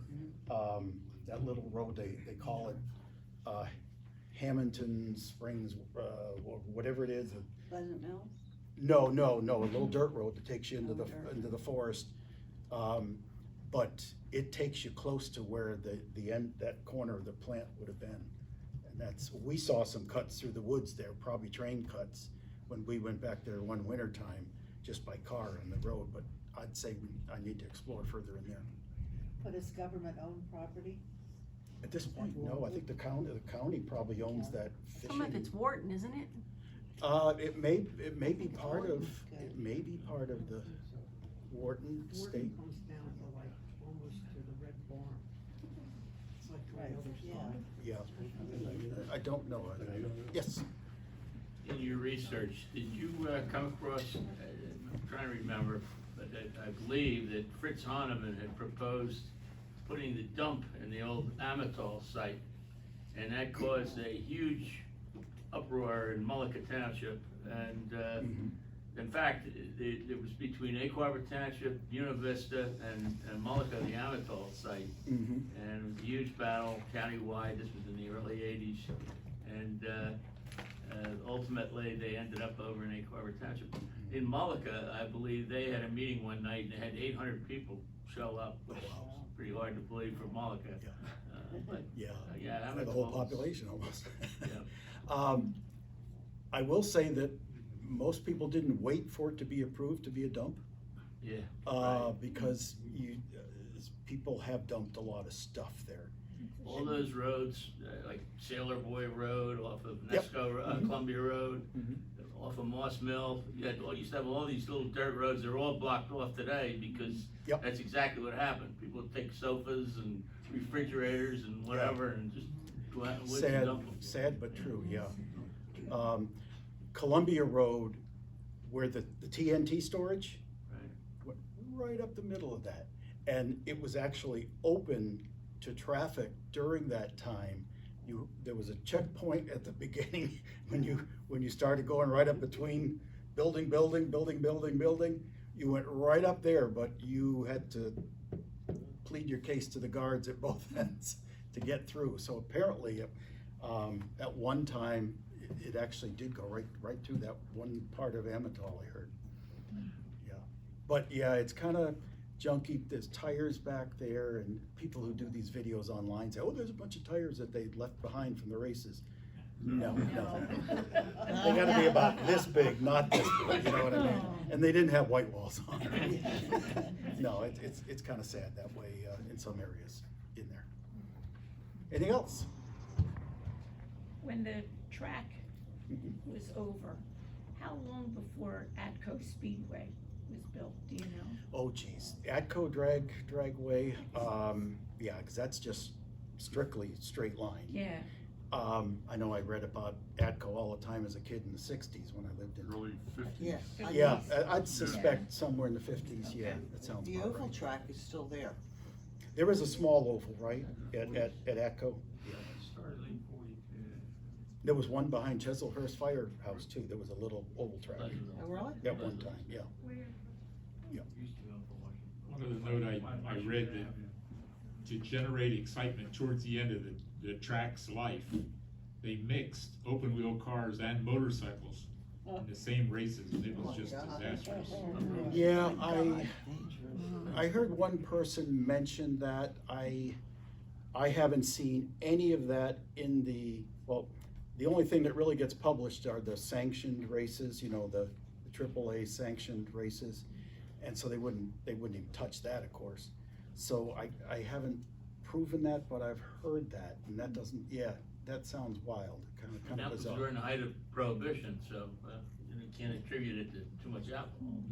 That little road, they call it Hammonton Springs, whatever it is. Pleasant Mills? No, a little dirt road that takes you into the forest. But it takes you close to where the end, that corner of the plant would have been. And we saw some cuts through the woods there, probably train cuts, when we went back there one winter time, just by car on the road. But I'd say I need to explore further in there. But it's government-owned property? At this point, no, I think the county probably owns that fishing. Some of it's Wharton, isn't it? It may be part of the Wharton state. comes down to like, almost to the Red Barn. It's like the other side. Yeah, I don't know. Yes, In your research, did you come across, I'm trying to remember, but I believe that Fritz Hahnemann had proposed putting the dump in the old Amatol site, and that caused a huge uproar in Mullica Township, and in fact, it was between Egg Harbor Township, Buena Vista, and Mullica, the Amatol site. And it was a huge battle countywide. This was in the early 80s. And ultimately, they ended up over in Egg Harbor Township. In Mullica, I believe they had a meeting one night and they had 800 people show up, which is pretty hard to believe for Mullica. But yeah, yeah, the whole Amatol's- population almost. Yeah. I will say that most people didn't wait for it to be approved to be a dump. Yeah. Right. Because people have dumped a lot of stuff there. all those roads, like Sailor Boy Road off of Yep. Nesco, Columbia Road, Mhm. off of Moss Mill, used to have all these little dirt roads, they're all blocked off today because Yep. that's exactly what happened. People take sofas and refrigerators and whatever and just go out in the woods and Sad, dump them. sad but true, yeah. Columbia Road, where the TNT storage, Right. went right up the middle of that. And it was actually open to traffic during that time. There was a checkpoint at the beginning when you started going right up between building. You went right up there, but you had to plead your case to the guards at both ends to get through. So apparently, at one time, it actually did go right through that one part of Amatol, I heard. Yeah, but yeah, it's kind of junky. There's tires back there, and people who do these videos online say, oh, there's a bunch of tires that they left behind from the races. No. They gotta be about this big, not this big, you know what I mean? And they didn't have white walls on them. No, it's kind of sad that way in some areas in there. Anything else? When the track was over, how long before Atco Speedway was built, do you know? Oh geez, Atco Dragway, yeah, because that's just strictly straight line. Yeah, I know I read about Atco all the time as a kid in the '60s when I lived in. Early 50s. Yeah. Yeah, I'd suspect somewhere in the '50s. Yeah, that sounds The about oval right. track is still there. There was a small oval, right, at Atco. Started late 42. There was one behind Chislehurst Firehouse too. There was a little oval track Oh, really? at one time. Yeah. One other note I read that to generate excitement towards the end of the track's life, they mixed open wheel cars and motorcycles in the same races, and it was just disastrous. Yeah, I heard one person mention that. I haven't seen any of that in the only thing that really gets published are the sanctioned races, you know, the AAA sanctioned races. And so they wouldn't even touch that, of course. So I haven't proven that, but I've heard that, and that doesn't, yeah, that sounds wild, kind And that of was bizarre. during the height of prohibition, so you can't attribute it to too much alcohol.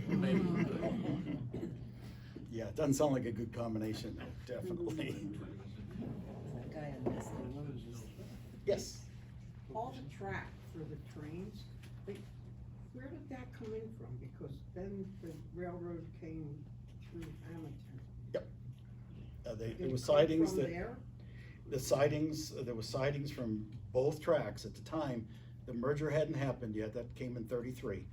Maybe you could. Yeah, it doesn't sound like a good combination, though, definitely. That guy on this one. Yes. All the track for the trains, where did that come in from? Because then the railroad came through Hammonton. Yep. There Did was it come sightings from that, there? there was sightings from both tracks at the time. The merger hadn't happened yet, that came in '33.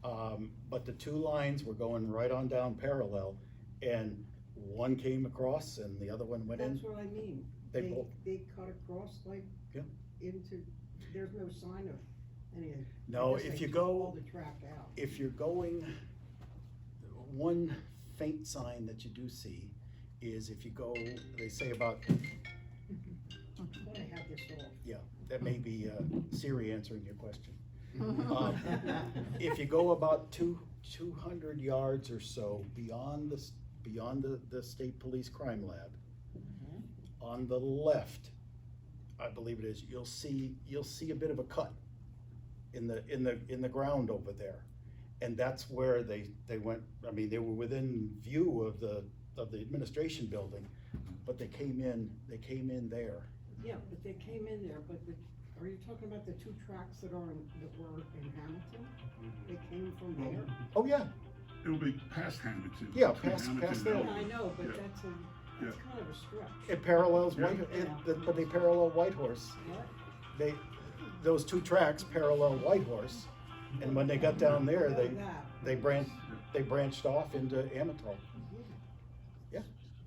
But the two lines were going right on down parallel, and one came across and the other one went in. That's what I mean. They both- They cut across like Yeah. into, there's no sign of any of. No, I guess if they you took go- all the track out. If you're going, one faint sign that you do see is if you go, they say about, I thought I had this all. yeah, that may be Siri answering your question. If you go about 200 yards or so beyond the State Police Crime Lab, on the left, I believe it is, you'll see a bit of a cut in the ground over there. And that's where they went. I mean, they were within view of the administration building, but they came in there. Yeah, but they came in there, but are you talking about the two tracks that were in Hammonton? They came from there? Oh, yeah, It'll be past Hammonton. Yeah, between past Hammonton there. and Yeah, I know, but Yeah. that's kind of a stretch. it parallels Yeah. but they parallel Whitehorse. What? Those two tracks parallel Whitehorse, and when they got down there, I know that. they branched off into Amatol. Yeah.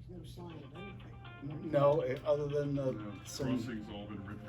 There's no sign of anything. No, other than The some crossing's all been ripped out.